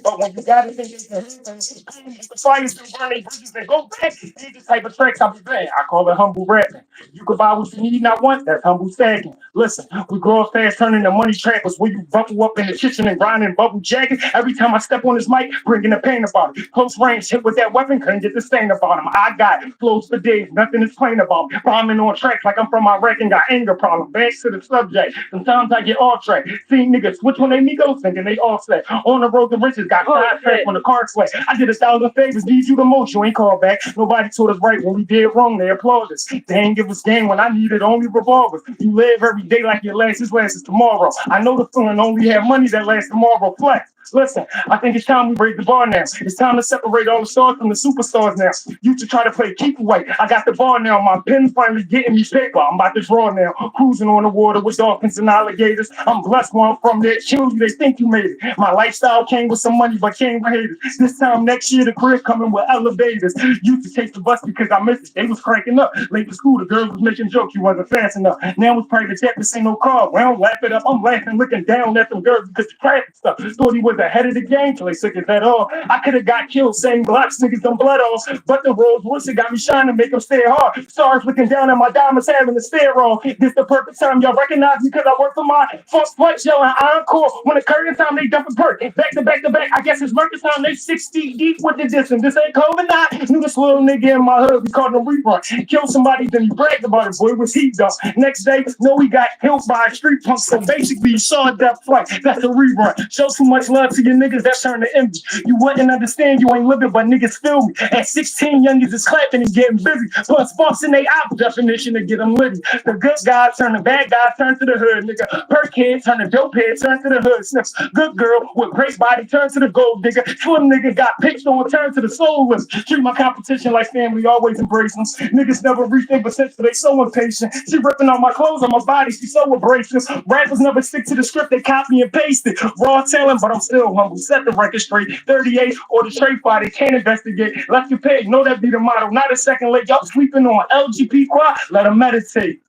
But when you got it in your hands, the fires and burning bridges and go back. These the type of tracks I'll be playing. I call it humble rapping. You can buy what you need, not want. That's humble stacking. Listen, we grow up fast, turning the money trappers. Where you bubble up in the kitchen and grinding bubble jacket. Every time I step on this mic, bringing the pain about it. Close range, hit with that weapon, couldn't get the stain about him. I got it. Flows for days, nothing is plain about me. Bombing on tracks like I'm from Iraq and got anger problem. Back to the subject. Sometimes I get off track. See niggas switch when they Migos thinking they offset. On the road to riches, got sidetracked when the car sweat. I did 1,000 favors, need you the most, you ain't called back. Nobody told us right when we did wrong, they applaud us. They ain't give us game when I needed only revolvers. You live every day like your last is tomorrow. I know the feeling, only have money that lasts tomorrow. Flex. Listen, I think it's time we raise the bar now. It's time to separate all the stars from the superstars now. Used to try to play keep away. I got the bar now. My pen's finally getting me paper. I'm about to draw now. Cruising on the water with dolphins and alligators. I'm blessed where I'm from. There, chill you. They think you made it. My lifestyle came with some money, but came with haters. This time next year, the career coming with elevators. Used to take the bus because I missed it. They was cranking up. Late to school, the girls was making jokes. You wasn't fast enough. Now it's private jet. This ain't no car. Well, I don't laugh it up. I'm laughing, looking down at them girls because the traffic stuff. Thought he was ahead of the game till they took his head off. I could have got killed, saying blocks, niggas done blood off. But the Rolls Royce got me shining, make them stay hard. Stars looking down at my diamonds, having the stare off. This the perfect time y'all recognize me because I work for my first punch, yelling encore. When the curtain time, they dump a perk. Back to back to back. I guess it's murder time. They 60 deep with the distance. This ain't COVID not. Knew this little nigga in my hood. We called him rerun. Killed somebody, then he bragged about it. Boy, it was he though. Next day, no, he got killed by a street punk. So basically, you saw a death flight. That's a rerun. Show too much love to your niggas. That's turn to envy. You wouldn't understand. You ain't living, but niggas feel me. At 16, youngins is clapping and getting busy. Plus, sparks in they op definition to get them litty. The good guys turn the bad guys, turn to the hood, nigga. Perk head, turn the dope head, turn to the hood. Sniffs. Good girl with great body, turn to the gold digger. Slim nigga got pitched on, turn to the soulless. Treat my competition like family, always embrace them. Niggas never reach their potential, they so impatient. She ripping out my clothes on my body, she so abrasive. Rappers never stick to the script, they copy and paste it. Raw talent, but I'm still humble. Set the record straight. 38 or the trade file, they can't investigate. Left your peg, know that be the motto. Not a second late, y'all sleeping on LGP quad. Let them meditate.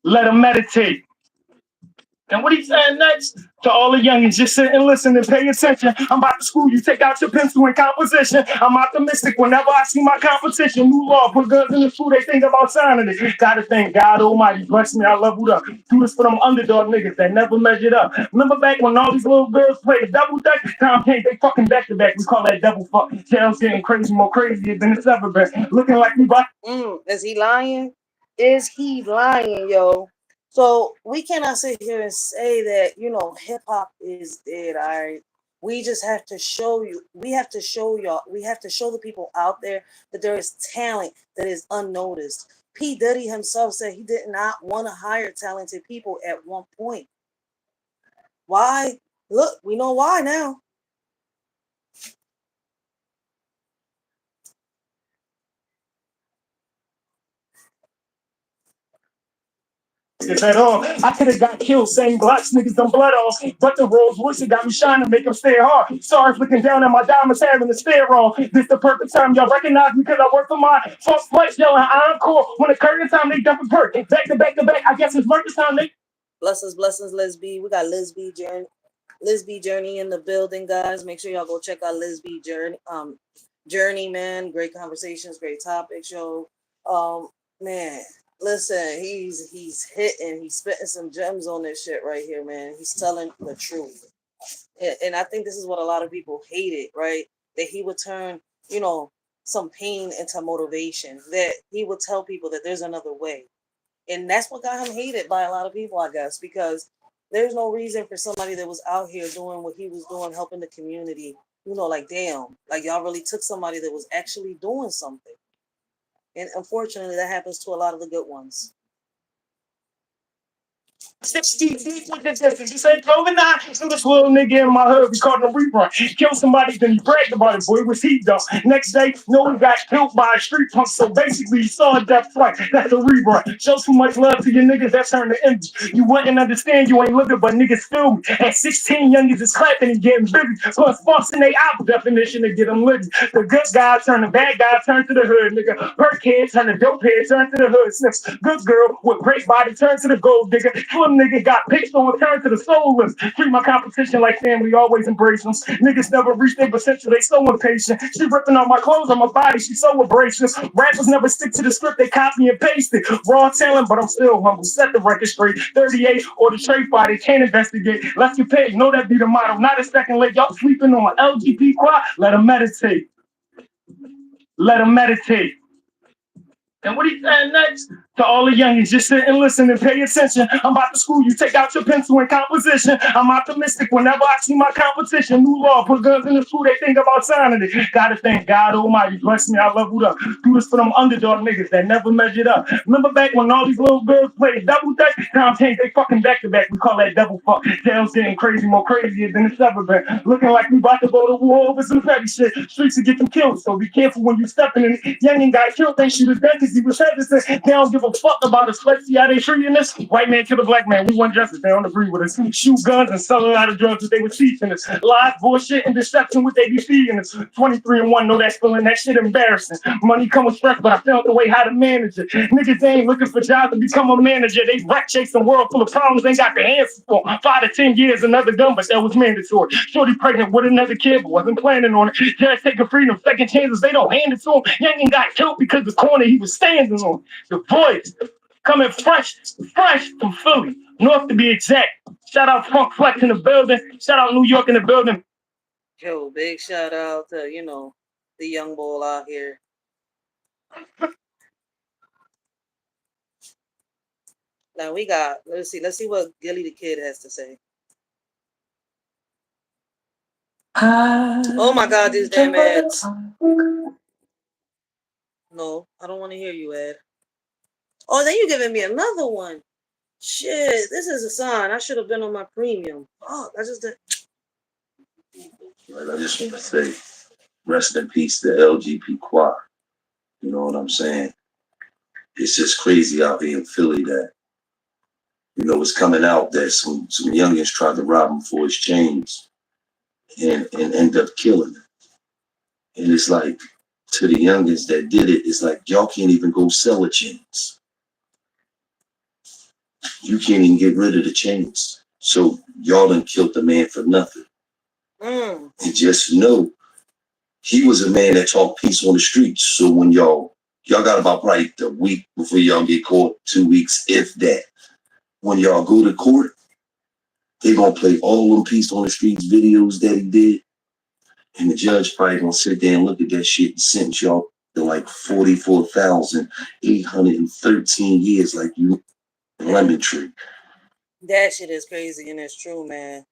Let them meditate. And what he's saying next to all the youngins, just sit and listen and pay attention. I'm about to school you, take out your pencil and composition. I'm optimistic whenever I see my competition. New law, put guns in the school, they think about signing it. Gotta thank God Almighty, bless me, I leveled up. Do this for them underdog niggas that never measured up. Remember back when all these little girls played double deck? Time came, they fucking back to back. We call that double fuck. Tails getting crazy, more crazier than it's ever been. Looking like we about. Is he lying? Is he lying, yo? So we cannot sit here and say that, hip hop is dead, all right? We just have to show you, we have to show y'all, we have to show the people out there that there is talent that is unnoticed. P. Diddy himself said he did not want to hire talented people at one point. Why? Look, we know why now. At all. I could have got killed saying blocks, niggas done blood off. But the Rolls Royce got me shining, make them stay hard. Stars looking down at my diamonds, having the stare off. This the perfect time y'all recognize me because I work for my first place, yelling encore. When the curtain time, they dump a perk. Back to back to back. I guess it's murder time. They blessings, Liz B. We got Liz B Journey in the building, guys. Make sure y'all go check out Liz B Journey, man. Great conversations, great topic show. Man. Listen, he's hitting, he's spitting some gems on this shit right here, man. He's telling the truth. And I think this is what a lot of people hated, right? That he would turn, some pain into motivation, that he would tell people that there's another way. And that's what got him hated by a lot of people, I guess, because there's no reason for somebody that was out here doing what he was doing, helping the community, like, damn, like y'all really took somebody that was actually doing something. And unfortunately, that happens to a lot of the good ones. 60 deep with the distance. You say COVID-9 to this little nigga in my hood. We called him rerun. Kill somebody, then he bragged about it. Boy, it was he though. Next day, no, he got killed by a street punk. So basically, he saw a death flight. That's a rerun. Show too much love to your niggas. That turned to envy. You wouldn't understand. You ain't looking, but niggas feel me. At 16, youngins is clapping and getting busy. Plus, false in their op definition to get them lit. The good guy turn the bad guy, turn to the hood, nigga. Perk head, turn the dope head, turn to the hood. Sniffs. Good girl with great body, turn to the gold digger. Slim nigga got picked on, turn to the soulless. Treat my competition like family, always embrace them. Niggas never reach their potential, they so impatient. She ripping off my clothes on my body, she so abrasive. Rappers never stick to the script, they copy and paste it. Raw talent, but I'm still humble. Set the record straight. 38 or the trade body, can't investigate. Let's get paid, know that be the motto. Not a second late, y'all sleeping on LGP quad. Let them meditate. Let them meditate. And what he saying next? To all the youngins, just sit and listen and pay attention. I'm about to school you, take out your pencil and composition. I'm optimistic whenever I see my competition. New law, put guns in the school, they think about signing it. Gotta thank God Almighty, bless me, I leveled up. Do this for them underdog niggas that never measured up. Remember back when all these little girls played double dutch? Now change they fucking back to back. We call that double fuck. Tails getting crazy, more crazier than it's ever been. Looking like we about to go to war over some petty shit. Streets will get them killed, so be careful when you stepping in. Youngin got killed, think she was dead because he was hesitant. They don't give a fuck about us. Let's see how they treating us. White man kill a black man. We want justice. They don't agree with us. Shoot guns and sell a lot of drugs that they were teaching us. Lies, bullshit, and deception. What they be feeding us. 23-1. Know that's feeling that shit embarrassing. Money come with stress, but I found the way how to manage it. Niggas they ain't looking for jobs to become a manager. They wreck chasing a world full of problems. Ain't got the answers for. 5 to 10 years, another gun, but that was mandatory. Shorty pregnant with another kid, but wasn't planning on it. Just taking freedom, second chances. They don't hand it to him. Youngin got killed because the corner he was standing on. The voice. Coming fresh from Philly, North to be exact. Shout out Funk Flex in the building. Shout out New York in the building. Yo, big shout out to, the young bull out here. Now we got, let's see what Gilly the Kid has to say. Oh my God, these damn ads. No, I don't want to hear you, Ed. Oh, then you giving me another one. Shit, this is a sign. I should have been on my premium. Oh, I just did. Right, I just want to say, rest in peace to LGP Quad. You know what I'm saying? It's just crazy out here in Philly that, it's coming out that some youngins tried to rob him for his chains and end up killing him. And it's like, to the youngins that did it, it's like, y'all can't even go sell the chains. You can't even get rid of the chains. So y'all done killed the man for nothing. And just know, he was a man that talked peace on the streets. So when y'all got about right a week before y'all get caught, 2 weeks, if that. When y'all go to court, they gonna play all them peace on the streets videos that he did. And the judge probably gonna sit there and look at that shit and sentence y'all to like 44,813 years like you lemon tree. That shit is crazy and it's true, man.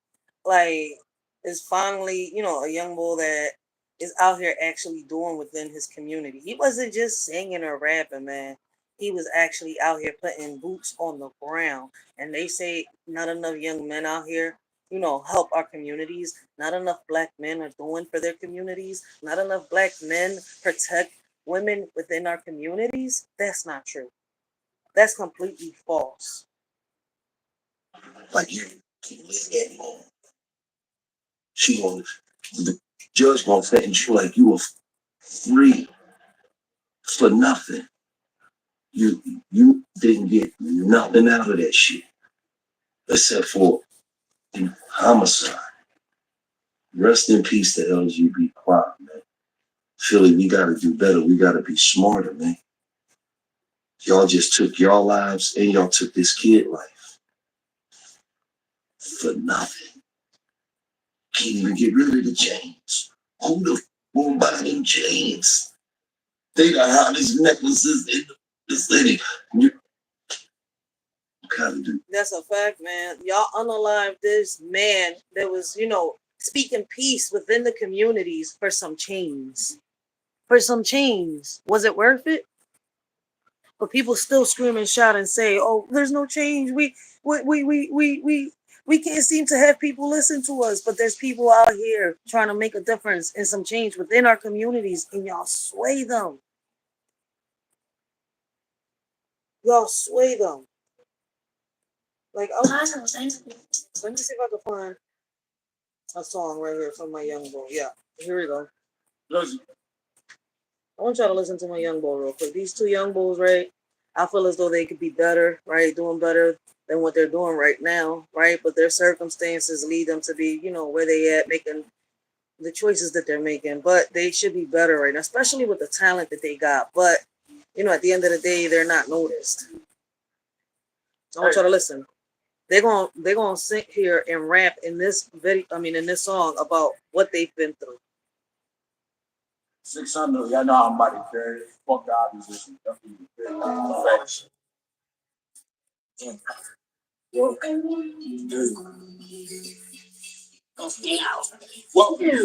Like, it's finally, a young bull that is out here actually doing within his community. He wasn't just singing or rapping, man. He was actually out here putting boots on the ground. And they say not enough young men out here, help our communities. Not enough black men are doing for their communities. Not enough black men protect women within our communities. That's not true. That's completely false. Like, you can't live that long. The judge gonna sentence you like you were free for nothing. You didn't get nothing out of that shit except for homicide. Rest in peace to LGBT Quad, man. Philly, we gotta do better. We gotta be smarter, man. Y'all just took y'all lives and y'all took this kid life for nothing. Can't even get rid of the chains. Who the will buy them chains? They the hottest necklaces in the city. That's a fact, man. Y'all unalived this man that was, speaking peace within the communities for some chains. For some chains. Was it worth it? But people still scream and shout and say, "Oh, there's no change. We can't seem to have people listen to us." But there's people out here trying to make a difference and some change within our communities, and y'all sway them. Y'all sway them. Like, let me see if I can find a song right here from my young boy. Yeah, here we go. I want y'all to listen to my young boy real quick. These two young bulls, right? I feel as though they could be better, right? Doing better than what they're doing right now, right? But their circumstances lead them to be, where they at, making the choices that they're making. But they should be better right now, especially with the talent that they got. But, at the end of the day, they're not noticed. I want y'all to listen. They're gonna sit here and rap in this video. In this song about what they've been through. 600, y'all know I'm about to carry. Fuck the opposition. Whoa,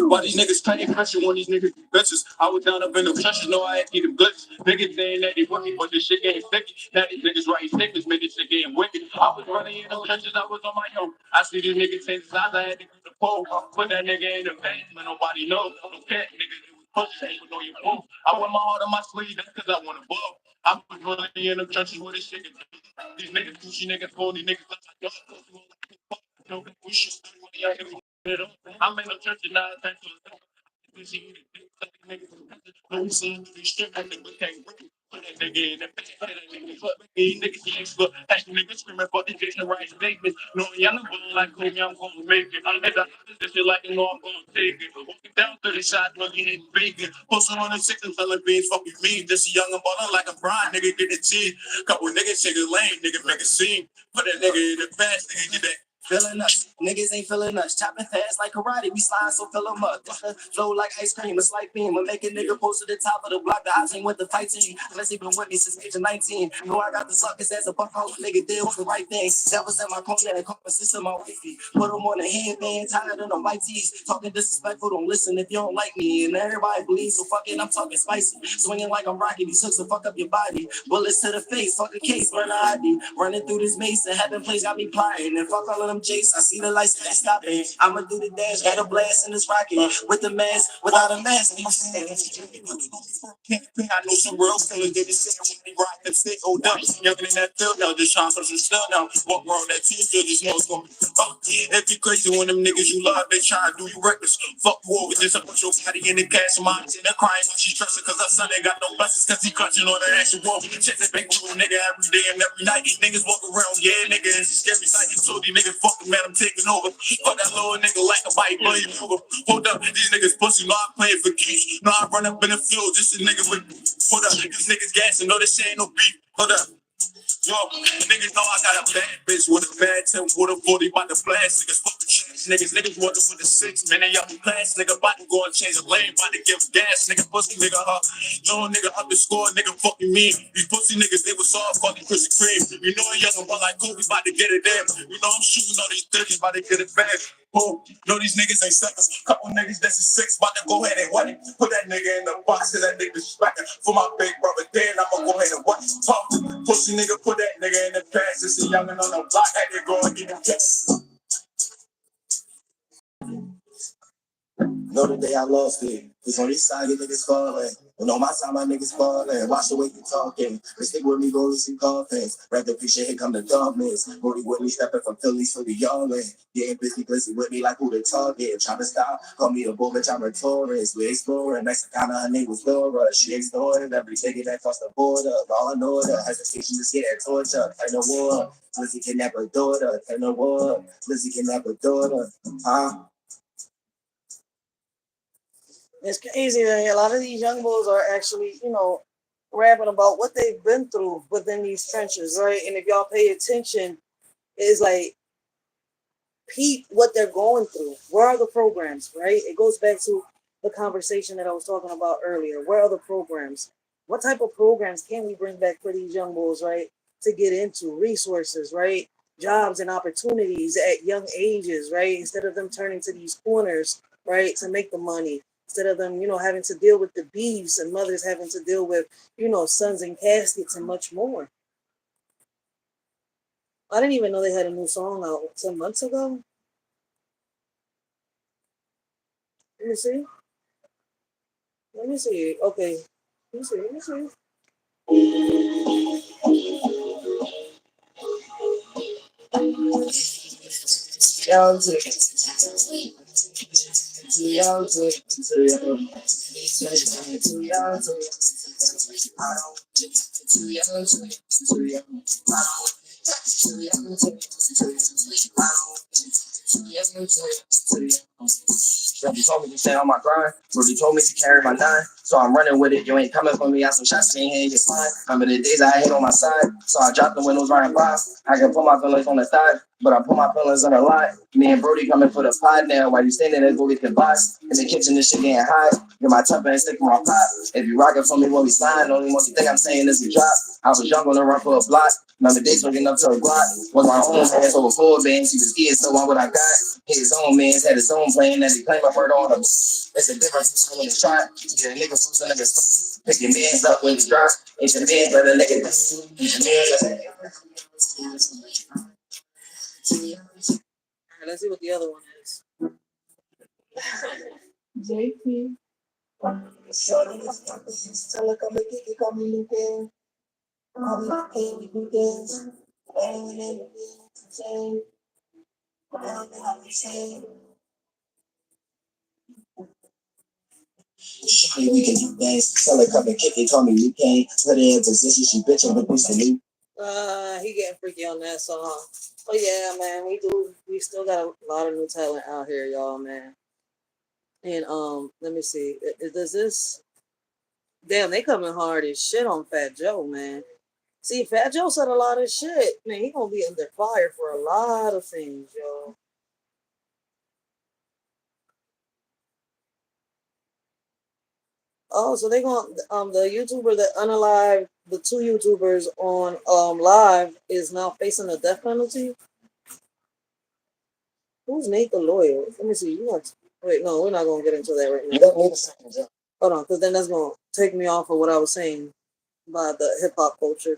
why these niggas paying pressure on these niggas bitches? I was down up in the trenches, know I had to them glitches. Niggas saying that they working, but this shit getting sticky. Now these niggas writing statements, making shit getting wicked. I was running in the trenches, I was on my own. I see these niggas saying size, I had to get the pole. Put that nigga in the face, man, nobody knows. No cat, niggas, it was pushing, ain't know you move. I want my heart on my sleeve, that's cause I want to blow. I was running in the trenches with this shit. These niggas, pushy niggas, phony niggas, like no, we should I'm in the church and now thank you. No, we see the strip and niggas can't work. Put that nigga in the back, that nigga fuck me, niggas can't fuck. That nigga screaming for the Jason right statement. No, y'all know like Kobe, I'm gonna make it. I'm at this shit like you know I'm gonna take it. Walking down 30 shots, looking at bacon. Posting on the 6 and telling beans, fuck with me. This young and ballin' like a Brian, nigga get the G. Couple niggas shake a lane, nigga make a scene. Put that nigga in the fast, nigga get that. Feeling us, niggas ain't feeling us. Chopping fast like karate, we slide so fill 'em up. Flow like ice cream, a slight beam. I make a nigga post to the top of the block. The odds ain't with the fight team. Unless he been with me since age of 19. Know I got the suckers as a buck hole. Nigga did the right thing. That was in my corner and caught my sister, my wifey. Put them on the headband, tired of them white tees. Talking disrespectful, don't listen if you don't like me. And everybody believes, so fuck it, I'm talking spicy. Swinging like I'm rocking these hooks to fuck up your body. Bullets to the face, fuck a case, burn a ID. Running through this maze and having place got me plotting. And fuck all of them Jace, I see the lights that stop it. I'ma do the dash, got a blast in this rocket. With the mask, without a mask. I know some real feelings, they just saying when they rock the stick, hold up. Younger than that field now, just trying to some stuff now. Walk around that team field, just know it's gonna be if you crazy when them niggas you love, they try to do you reckless. Fuck you over, just put your body in the cash mine. And they're crying when she stressing, cause her son ain't got no blessings, cause he clutching on the actual wall. Check that big little nigga every day and every night. Niggas walk around, yeah, nigga, it's a scary sight. So these niggas fucking man, I'm taking over. Fuck that little nigga like a bite, blow you over. Hold up, these niggas pussy, know I'm playing for keeps. Know I run up in the field, just a nigga with. Hold up, these niggas gassing, know this shit ain't no beef. Hold up. Yo, niggas know I got a bad bitch with a bad 10 with a 40 by the flash. Niggas fuck the checks. Niggas walking with the 6. Man, they up in class. Nigga about to go and change the lane. About to give gas. Nigga pussy nigga up. No nigga up the score. Nigga fucking me. These pussy niggas, they was soft. Fucking Krispy Kreme. You know a young one like Kobe about to get it there. You know I'm shooting all these 30s. About to get it back. Oh, no, these niggas ain't suckers. Couple niggas that's a 6, about to go ahead and what? Put that nigga in the box, cause that nigga smacking for my big brother. Then I'ma go ahead and what? Talk to pussy nigga, put that nigga in the past. It's a youngin' on the block, had to go and get him checked. Know the day I lost it. It's on this side, your niggas falling. And on my side, my niggas falling. Watch the way you talking. They stick with me, go to see coffins. Rather appreciate here come the darkness. Brody with me, stepping from Phillies for the yarding. Getting busy with me like who the target. Trying to stop, call me a bull, bitch, I'm a tourist. We exploring, Mexicana, her name was Laura. She exploring every ticket that crossed the border. Law and order, hesitation to get at torture. Turn the war. Lizzie can never daughter. Turn the war. Lizzie can never daughter. Huh? It's crazy that a lot of these young bulls are actually, rapping about what they've been through within these trenches, right? And if y'all pay attention, it's like peep what they're going through. Where are the programs, right? It goes back to the conversation that I was talking about earlier. Where are the programs? What type of programs can we bring back for these young bulls, right? To get into resources, right? Jobs and opportunities at young ages, right? Instead of them turning to these corners, right, to make the money. Instead of them, having to deal with the beefs and mothers having to deal with, sons in caskets and much more. I didn't even know they had a new song out 10 months ago. Let me see. Let me see. Okay. Let me see. Let me see. You told me to stay on my grind. You told me to carry my nine. So I'm running with it. You ain't coming for me. I some shots can't hit your fine. Remember the days I hit on my side. So I dropped the windows right by. I can put my feelings on the thigh, but I put my feelings on the line. Me and Brody coming for the pod now. While you standing there, go get the box. In the kitchen, this shit getting hot. Get my temper and stick in my pot. If you rockin' for me when we slide, only one thing I'm saying is we drop. I was young on the run for a block. Remember days when getting up to a block. Was my own man, so a full band. She was scared, so on what I got. His own man's had his own plan that he claimed I murder on him. It's a difference between the shot. Yeah, nigga from the niggas. Pick your mans up when you drop. It's your man, but a nigga. Let's see what the other one is. JP. Shawty, we can do things. Tell her come and kick it, told me you can't. Put her in position, she bitching, but push the new. He getting freaky on that song. Oh yeah, man, we still got a lot of new talent out here, y'all, man. And let me see. Does this damn they coming hard as shit on Fat Joe, man. See, Fat Joe said a lot of shit. Man, he gonna be under fire for a lot of things, yo. Oh, so they going the YouTuber that unalive the two YouTubers on live is now facing the death penalty. Who's Nate the lawyer? Let me see. Wait, no, we're not gonna get into that right now. You don't need a second job. Hold on, because then that's gonna take me off of what I was saying about the hip hop culture.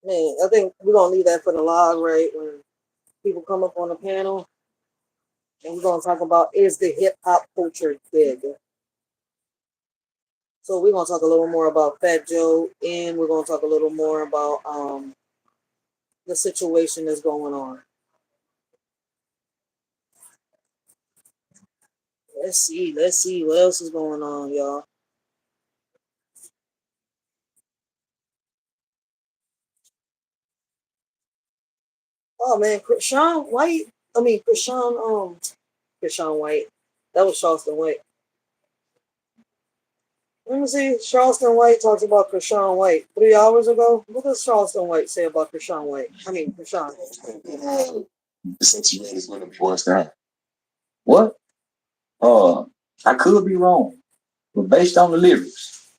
Man, I think we're gonna leave that for the log, right? When people come up on the panel, and we're gonna talk about is the hip hop culture dead? So we're gonna talk a little more about Fat Joe, and we're gonna talk a little more about the situation that's going on. Let's see what else is going on, y'all. Oh man, Krishan White. Krishan White. That was Charleston White. Let me see. Charleston White talks about Krishan White 3 hours ago. What does Charleston White say about Krishan White? Krishan. The situation is going to be worse now. What? I could be wrong, but based on the lyrics,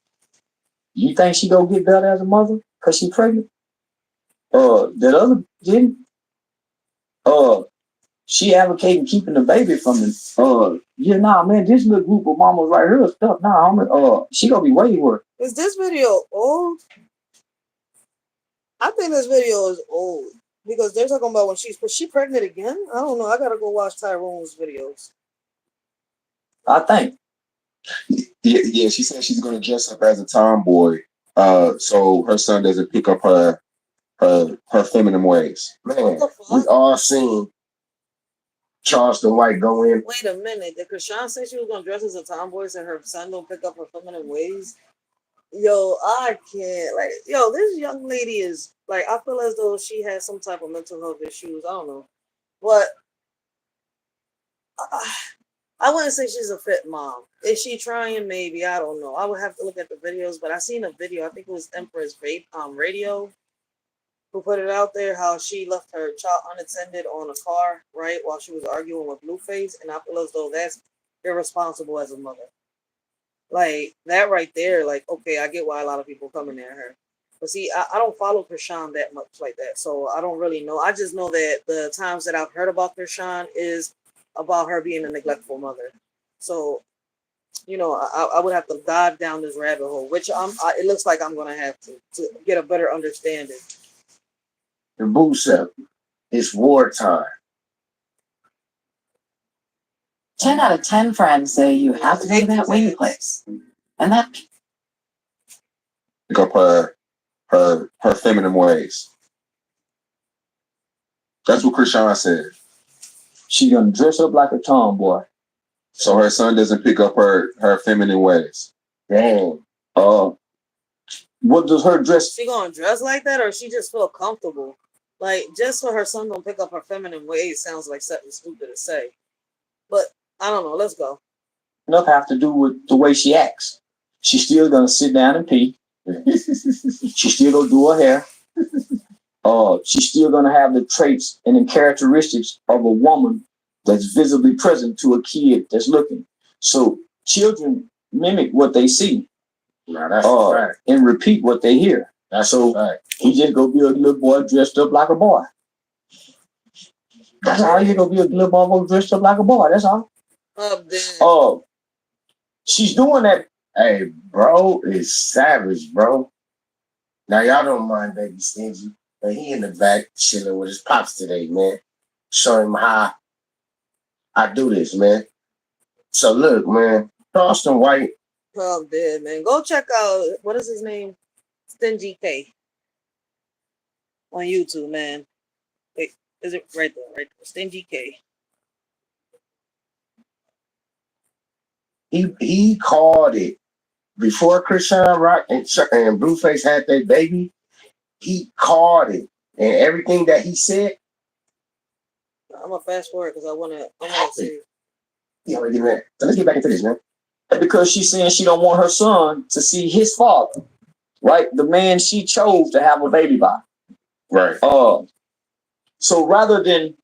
you think she gonna get better as a mother because she pregnant? That other didn't. She advocating keeping the baby from the. Man, this little group of mamas right here is stuff. She gonna be way worse. Is this video old? I think this video is old because they're talking about was she pregnant again? I don't know. I gotta go watch Tyrone's videos. I think. Yeah, she said she's going to dress up as a tomboy, so her son doesn't pick up her feminine ways. Man, we all seen Charleston White go in. Wait a minute. Did Krishan say she was gonna dress as a tomboy so her son don't pick up her feminine ways? Yo, I can't. This young lady is I feel as though she has some type of mental health issues. I don't know, but I wouldn't say she's a fit mom. Is she trying? Maybe. I don't know. I would have to look at the videos, but I seen a video. I think it was Empress Radio who put it out there, how she left her child unattended on a car, right, while she was arguing with Blueface, and I feel as though that's irresponsible as a mother. Like, that right there, like, okay, I get why a lot of people coming at her. But see, I don't follow Krishan that much like that, so I don't really know. I just know that the times that I've heard about Krishan is about her being a neglectful mother. So, you know, I would have to dive down this rabbit hole, which it looks like I'm going to have to get a better understanding. The boo said, it's wartime. 10 out of 10 friends say you have to go to that wing place. And that Pick up her feminine ways. That's what Krishan said. She gonna dress up like a tomboy. So her son doesn't pick up her feminine ways. Damn. What does her dress? She gonna dress like that, or she just feel comfortable? Like, just so her son don't pick up her feminine ways sounds like something stupid to say. But I don't know. Let's go. Enough have to do with the way she acts. She's still gonna sit down and pee. She's still gonna do her hair. She's still gonna have the traits and the characteristics of a woman that's visibly present to a kid that's looking. So children mimic what they see. Now that's a fact. And repeat what they hear. That's so fact. He just gonna be a little boy dressed up like a boy. That's all. He gonna be a little boy dressed up like a boy. That's all. She's doing that. Hey, bro, is savage, bro. Now y'all don't mind Baby Stingy, but he in the back chilling with his pops today, man. Showing him how I do this, man. So look, man, Charleston White. Oh, dead, man. Go check out, what is his name? Stingy K on YouTube, man. Wait, is it right there? Right there. Stingy K. He called it before Krishan Rock and Blueface had their baby. He called it, and everything that he said. I'm gonna fast forward because I wanna see. Yeah, let's get back into this, man. Because she's saying she don't want her son to see his father, right? The man she chose to have a baby by. Right. So rather than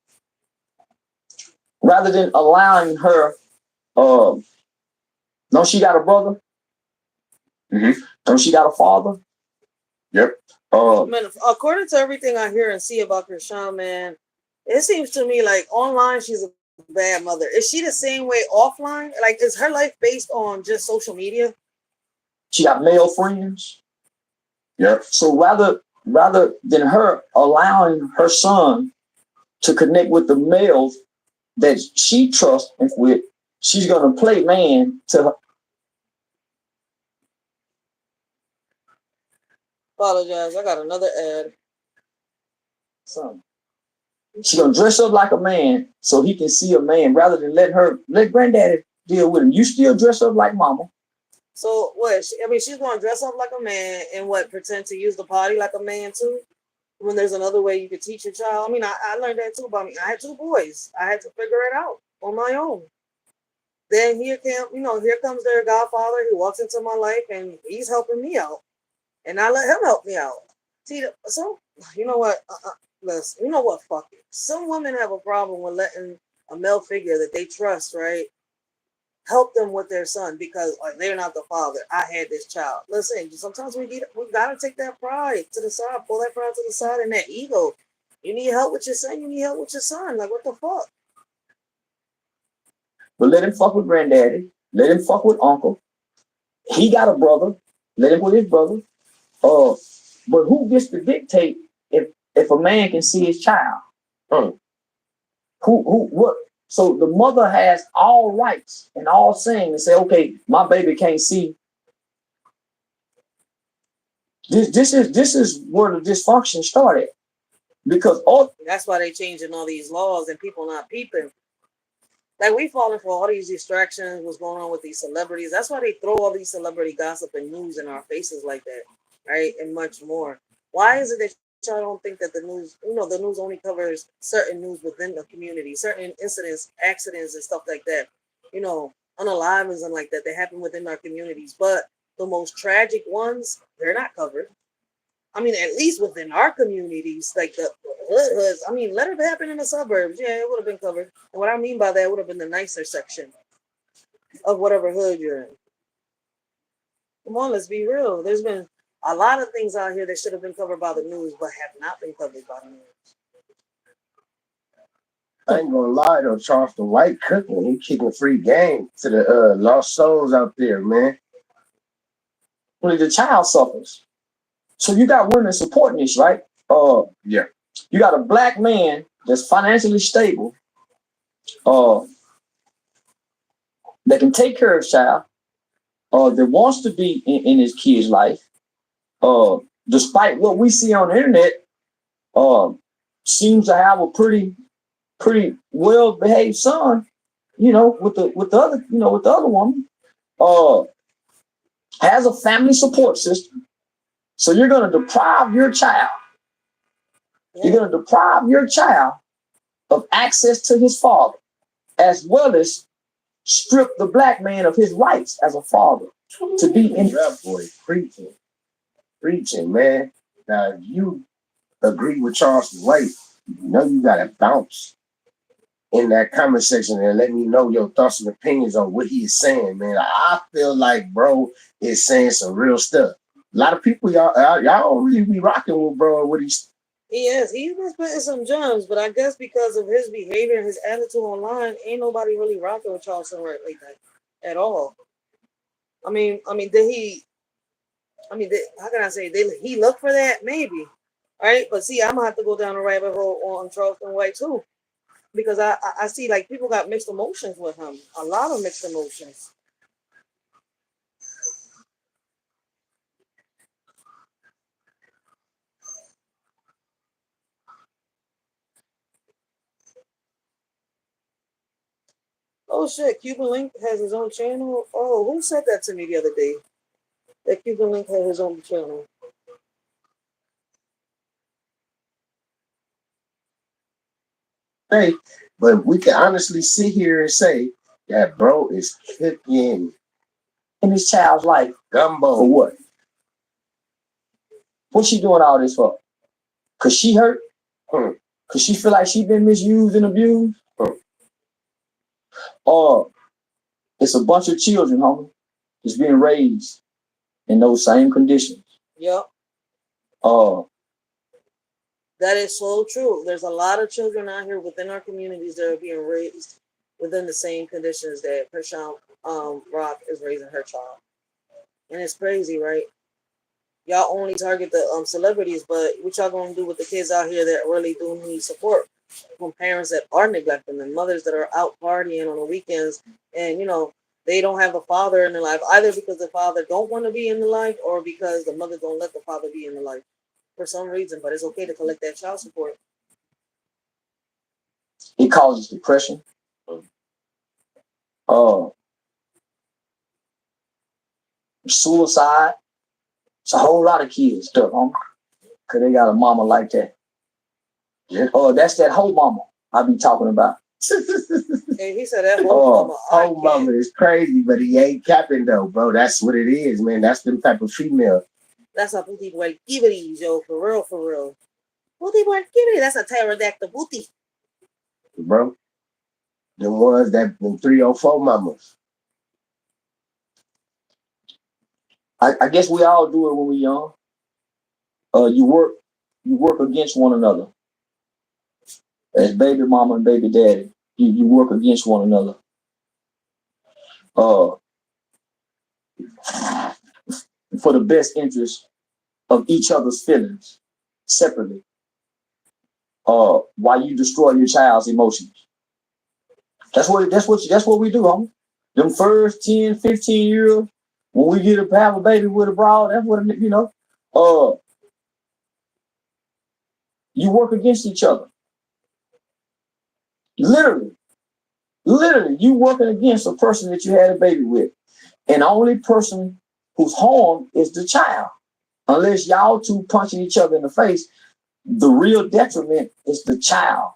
allowing her, no, she got a brother. Mm-hmm. No, she got a father. Yep. Man, according to everything I hear and see about Krishan, man, it seems to me like online she's a bad mother. Is she the same way offline? Like, is her life based on just social media? She got male friends. Yep. So rather than her allowing her son to connect with the males that she trusts with, she's gonna play man to her. Apologize, I got another ad. Son. She's gonna dress up like a man so he can see a man rather than let granddaddy deal with him. You still dress up like mama. So what? She's gonna dress up like a man and pretend to use the potty like a man too. When there's another way you could teach your child. I mean, I learned that too. But I had 2 boys. I had to figure it out on my own. Then here comes their godfather. He walks into my life and he's helping me out, and I let him help me out. See, so you know what? Listen, you know what? Fuck it. Some women have a problem with letting a male figure that they trust, right, help them with their son because they're not the father. I had this child. Listen, sometimes we gotta take that pride to the side, pull that pride to the side, and that ego. You need help with your son. You need help with your son. Like, what the fuck? But let him fuck with granddaddy. Let him fuck with uncle. He got a brother. Let him with his brother. But who gets to dictate if a man can see his child? What? So the mother has all rights and all saying to say, okay, my baby can't see. This is where the dysfunction started. Because that's why they changing all these laws and people not peeping. Like, we falling for all these distractions, what's going on with these celebrities. That's why they throw all these celebrity gossip and news in our faces like that, right? And much more. Why is it that y'all don't think that the news, the news only covers certain news within the community, certain incidents, accidents, and stuff like that? unalivings and like that happen within our communities. But the most tragic ones, they're not covered. I mean, at least within our communities, like the hoods. I mean, let it happen in the suburbs. Yeah, it would have been covered. And what I mean by that would have been the nicer section of whatever hood you're in. Come on, let's be real. There's been a lot of things out here that should have been covered by the news, but have not been covered by the news. I ain't gonna lie though, Charleston White cooking. He kicking free game to the lost souls out there, man. When the child suffers. So you got women supporting this, right? Yeah. You got a black man that's financially stable, that can take care of his child, that wants to be in his kid's life, despite what we see on the internet, seems to have a pretty well behaved son, with the other woman, has a family support system. So you're gonna deprive your child. You're gonna deprive your child of access to his father, as well as strip the black man of his rights as a father to be in. That boy preaching, man. Now, if you agree with Charleston White, you gotta bounce in that comment section and let me know your thoughts and opinions on what he is saying, man. I feel like bro is saying some real stuff. A lot of people, y'all don't really be rocking with bro what he's. He's been spitting some gems, but I guess because of his behavior and his attitude online, ain't nobody really rocking with Charleston White like that at all. How can I say? Did he look for that? Maybe, right? But see, I'm gonna have to go down a rabbit hole on Charleston White too, because I see like people got mixed emotions with him. A lot of mixed emotions. Oh shit, Cuban Link has his own channel. Oh, who said that to me the other day? That Cuban Link had his own channel. Hey, but we can honestly sit here and say that bro is cooking in his child's life. Gumbo. For what? What's she doing all this for? Cause she hurt? Cause she feel like she been misused and abused? Or it's a bunch of children, homie, that's being raised in those same conditions. Yep. That is so true. There's a lot of children out here within our communities that are being raised within the same conditions that Pershawn Rock is raising her child. And it's crazy, right? Y'all only target the celebrities, but what y'all gonna do with the kids out here that really do need support from parents that are neglecting them, mothers that are out partying on the weekends, and they don't have a father in their life, either because the father don't want to be in the life or because the mother don't let the father be in the life for some reason. But it's okay to collect that child support. It causes depression. Suicide. It's a whole lot of kids stuff, homie, because they got a mama like that. Yeah. That's that whole mama I be talking about. And he said that whole mama. Whole mama is crazy, but he ain't capping though, bro. That's what it is, man. That's the type of female. That's a booty boy kibberies, yo, for real. Booty boy kibberies. That's a pterodactyl booty. Bro. The ones that the 304 mamas. I guess we all do it when we're young. You work against one another. As baby mama and baby daddy, you work against one another. For the best interest of each other's feelings separately. While you destroy your child's emotions. That's what we do, homie. Them first 10, 15 years, when we get to have a baby with a broad, that's what you work against each other. Literally, you working against a person that you had a baby with. And the only person who's harmed is the child. Unless y'all two punching each other in the face, the real detriment is the child.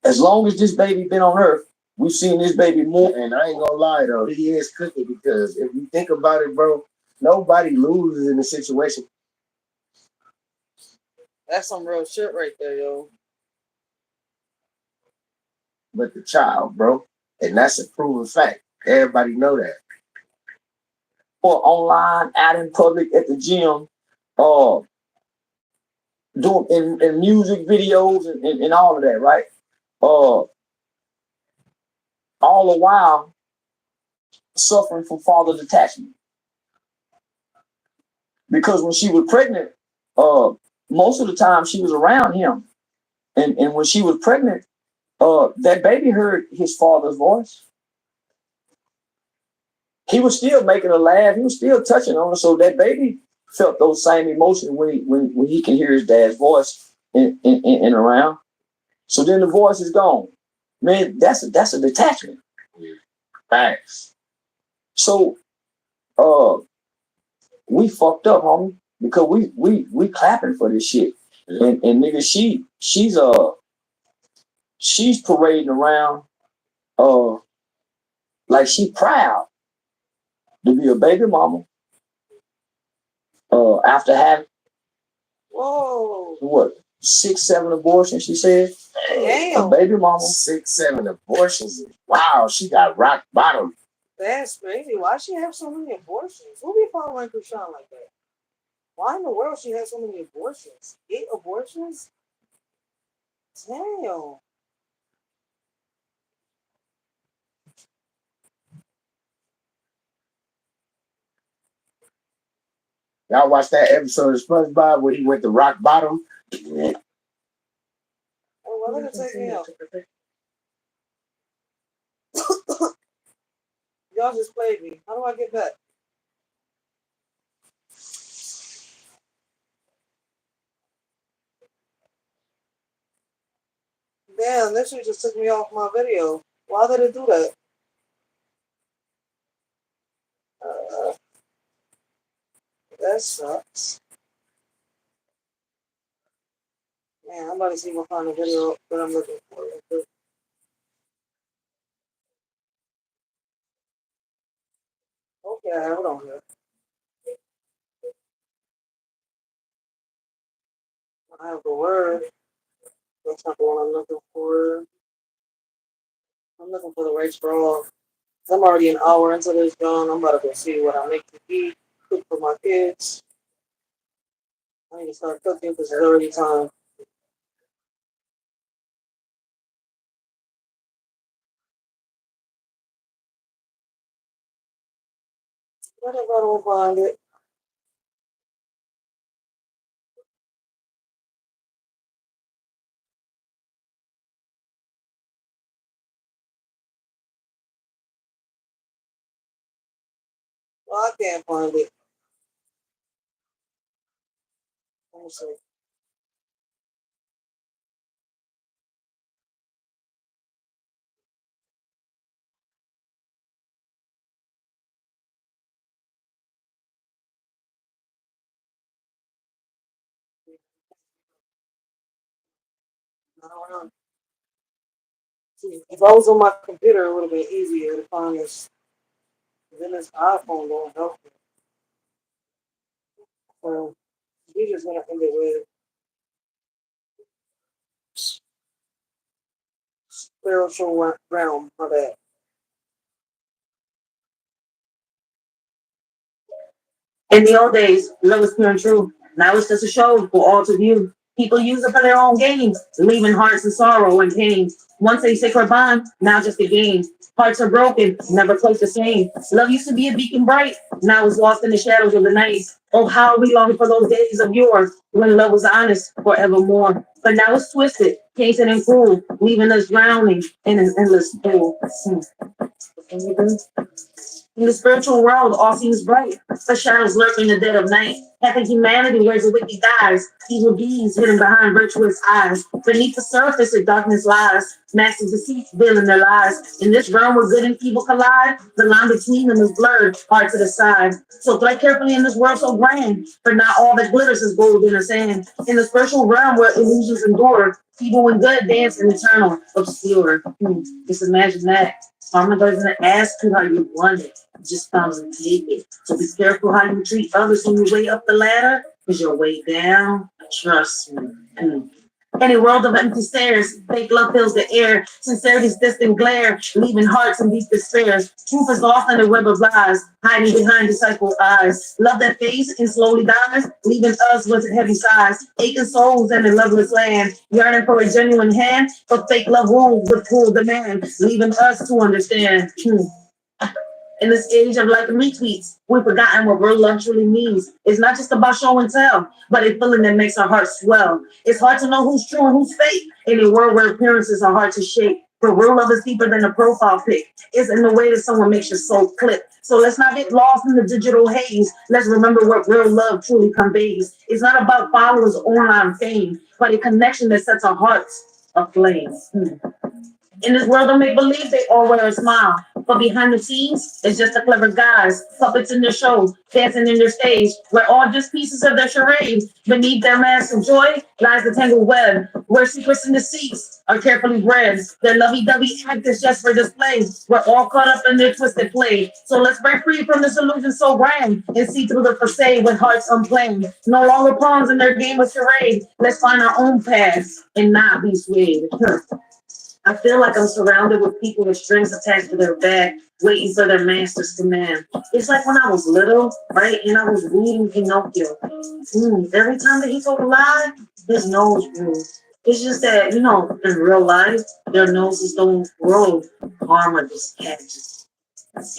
As long as this baby been on earth, We've seen this baby more, and I ain't gonna lie though, he is cooking because if you think about it, bro, nobody loses in the situation. That's some real shit right there, yo. But the child, bro, and that's a proven fact. Everybody know that. Or online, out in public, at the gym, doing in music videos and all of that, right? All the while suffering from father detachment. Because when she was pregnant, most of the time she was around him. And when she was pregnant, that baby heard his father's voice. He was still making her laugh. He was still touching on her. So that baby felt those same emotions when he can hear his dad's voice and around. So then the voice is gone. Man, that's a detachment. Thanks. So we fucked up, homie, because we clapping for this shit. And nigga, she's parading around like she proud to be a baby mama after having what 6, 7 abortions, she said. Damn. A baby mama. 6, 7 abortions. Wow, she got rock bottom. That's crazy. Why she have so many abortions? Who be following Krishan like that? Why in the world she has so many abortions? 8 abortions? Damn. Y'all watch that episode of SpongeBob where he went to rock bottom? Oh, well, look at take me out. Y'all just played me. How do I get back? Damn, this shit just took me off my video. Why did it do that? That sucks. Man, I'm about to see if I find a video that I'm looking for. Okay, hold on here. I have the word. That's not the one I'm looking for. I'm looking for the right straw. I'm already an hour into this gun. I'm about to go see what I make to eat, cook for my kids. I need to start cooking because it's already time. What if I don't find it? Well, I can't find it. Let me see. I don't know. See, if I was on my computer, it would have been easier to find this. Then this iPhone won't help me. So we're just gonna end it with spiritual realm. My bad. In the old days, love was pure and true. Now it's just a show for all to view. People use it for their own games, leaving hearts in sorrow and pain. Once a sacred bond, now just a game. Hearts are broken, never close the same. Love used to be a beacon bright, now it's lost in the shadows of the night. Oh, how we long for those days of yore, when love was honest forevermore. But now it's twisted, tainted and cruel, leaving us drowning in an endless pool. In the spiritual world, all seems bright, but shadows lurk in the dead of night. Half of humanity wears a wicked guise, evil deeds hidden behind virtuous eyes. Beneath the surface, the darkness lies, massive deceit veiling their lies. In this realm where good and evil collide, the line between them is blurred, hard to decide. So tread carefully in this world so grand, for not all that glitters is gold in the sand. In the spiritual realm where illusions endure, evil and good dance in eternal obscure. Just imagine that. Karma doesn't ask you how you want it. It just comes and take it. So be careful how you treat others when you way up the ladder, because your way down, trust me. In a world of empty stares, fake love fills the air. Sincerity's distant glare, leaving hearts in deep despair. Truth is lost in the web of lies, hiding behind disciple eyes. Love that fades and slowly dies, leaving us with heavy sighs. Aching souls in a loveless land, yearning for a genuine hand, but fake love rules with cruel demand, leaving us to understand. In this age of like retweets, we've forgotten what real love truly means. It's not just about show and tell, but a feeling that makes our hearts swell. It's hard to know who's true and who's fake in a world where appearances are hard to shake. But real love is deeper than a profile pic. It's in the way that someone makes your soul clip. So let's not get lost in the digital haze. Let's remember what real love truly conveys. It's not about followers or online fame, but a connection that sets our hearts aflame. In this world of make-believe, they all wear a smile. But behind the scenes, it's just a clever guys, puppets in their shows, dancing in their stage. We're all just pieces of their charade. Beneath their mask of joy lies the tangled web, where secrets and deceits are carefully bred. Their lovey-dovey act is just for display. We're all caught up in their twisted play. So let's break free from this illusion so grand and see through the facade with hearts unplanned. No longer pawns in their game of charade. Let's find our own path and not be swayed. I feel like I'm surrounded with people with strings attached to their back, waiting for their master's command. It's like when I was little, right, and I was reading Pinocchio. Every time that he told a lie, his nose grew. It's just that, in real life, their noses don't grow. Karma just catches.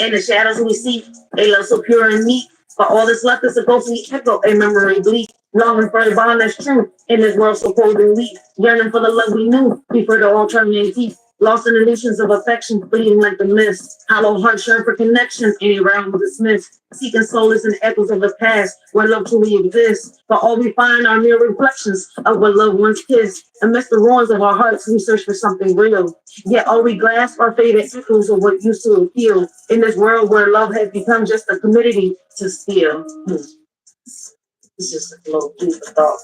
In the shadows we see, they love so pure and neat. But all that's left is a ghostly echo, a memory bleak. Longing for the bond that's true in this world so cold and weak. Yearning for the love we knew before the all turned antique. Lost in illusions of affection, fleeting like the mist. Hollow hearts yearn for connection, any realm dismissed. Seeking solace in echoes of the past, where love truly exists. But all we find are mere reflections of what love once kissed. Amidst the ruins of our hearts, we search for something real. Yet all we grasp are faded echoes of what used to appeal. In this world where love has become just a commodity to steal. It's just a little deep thought.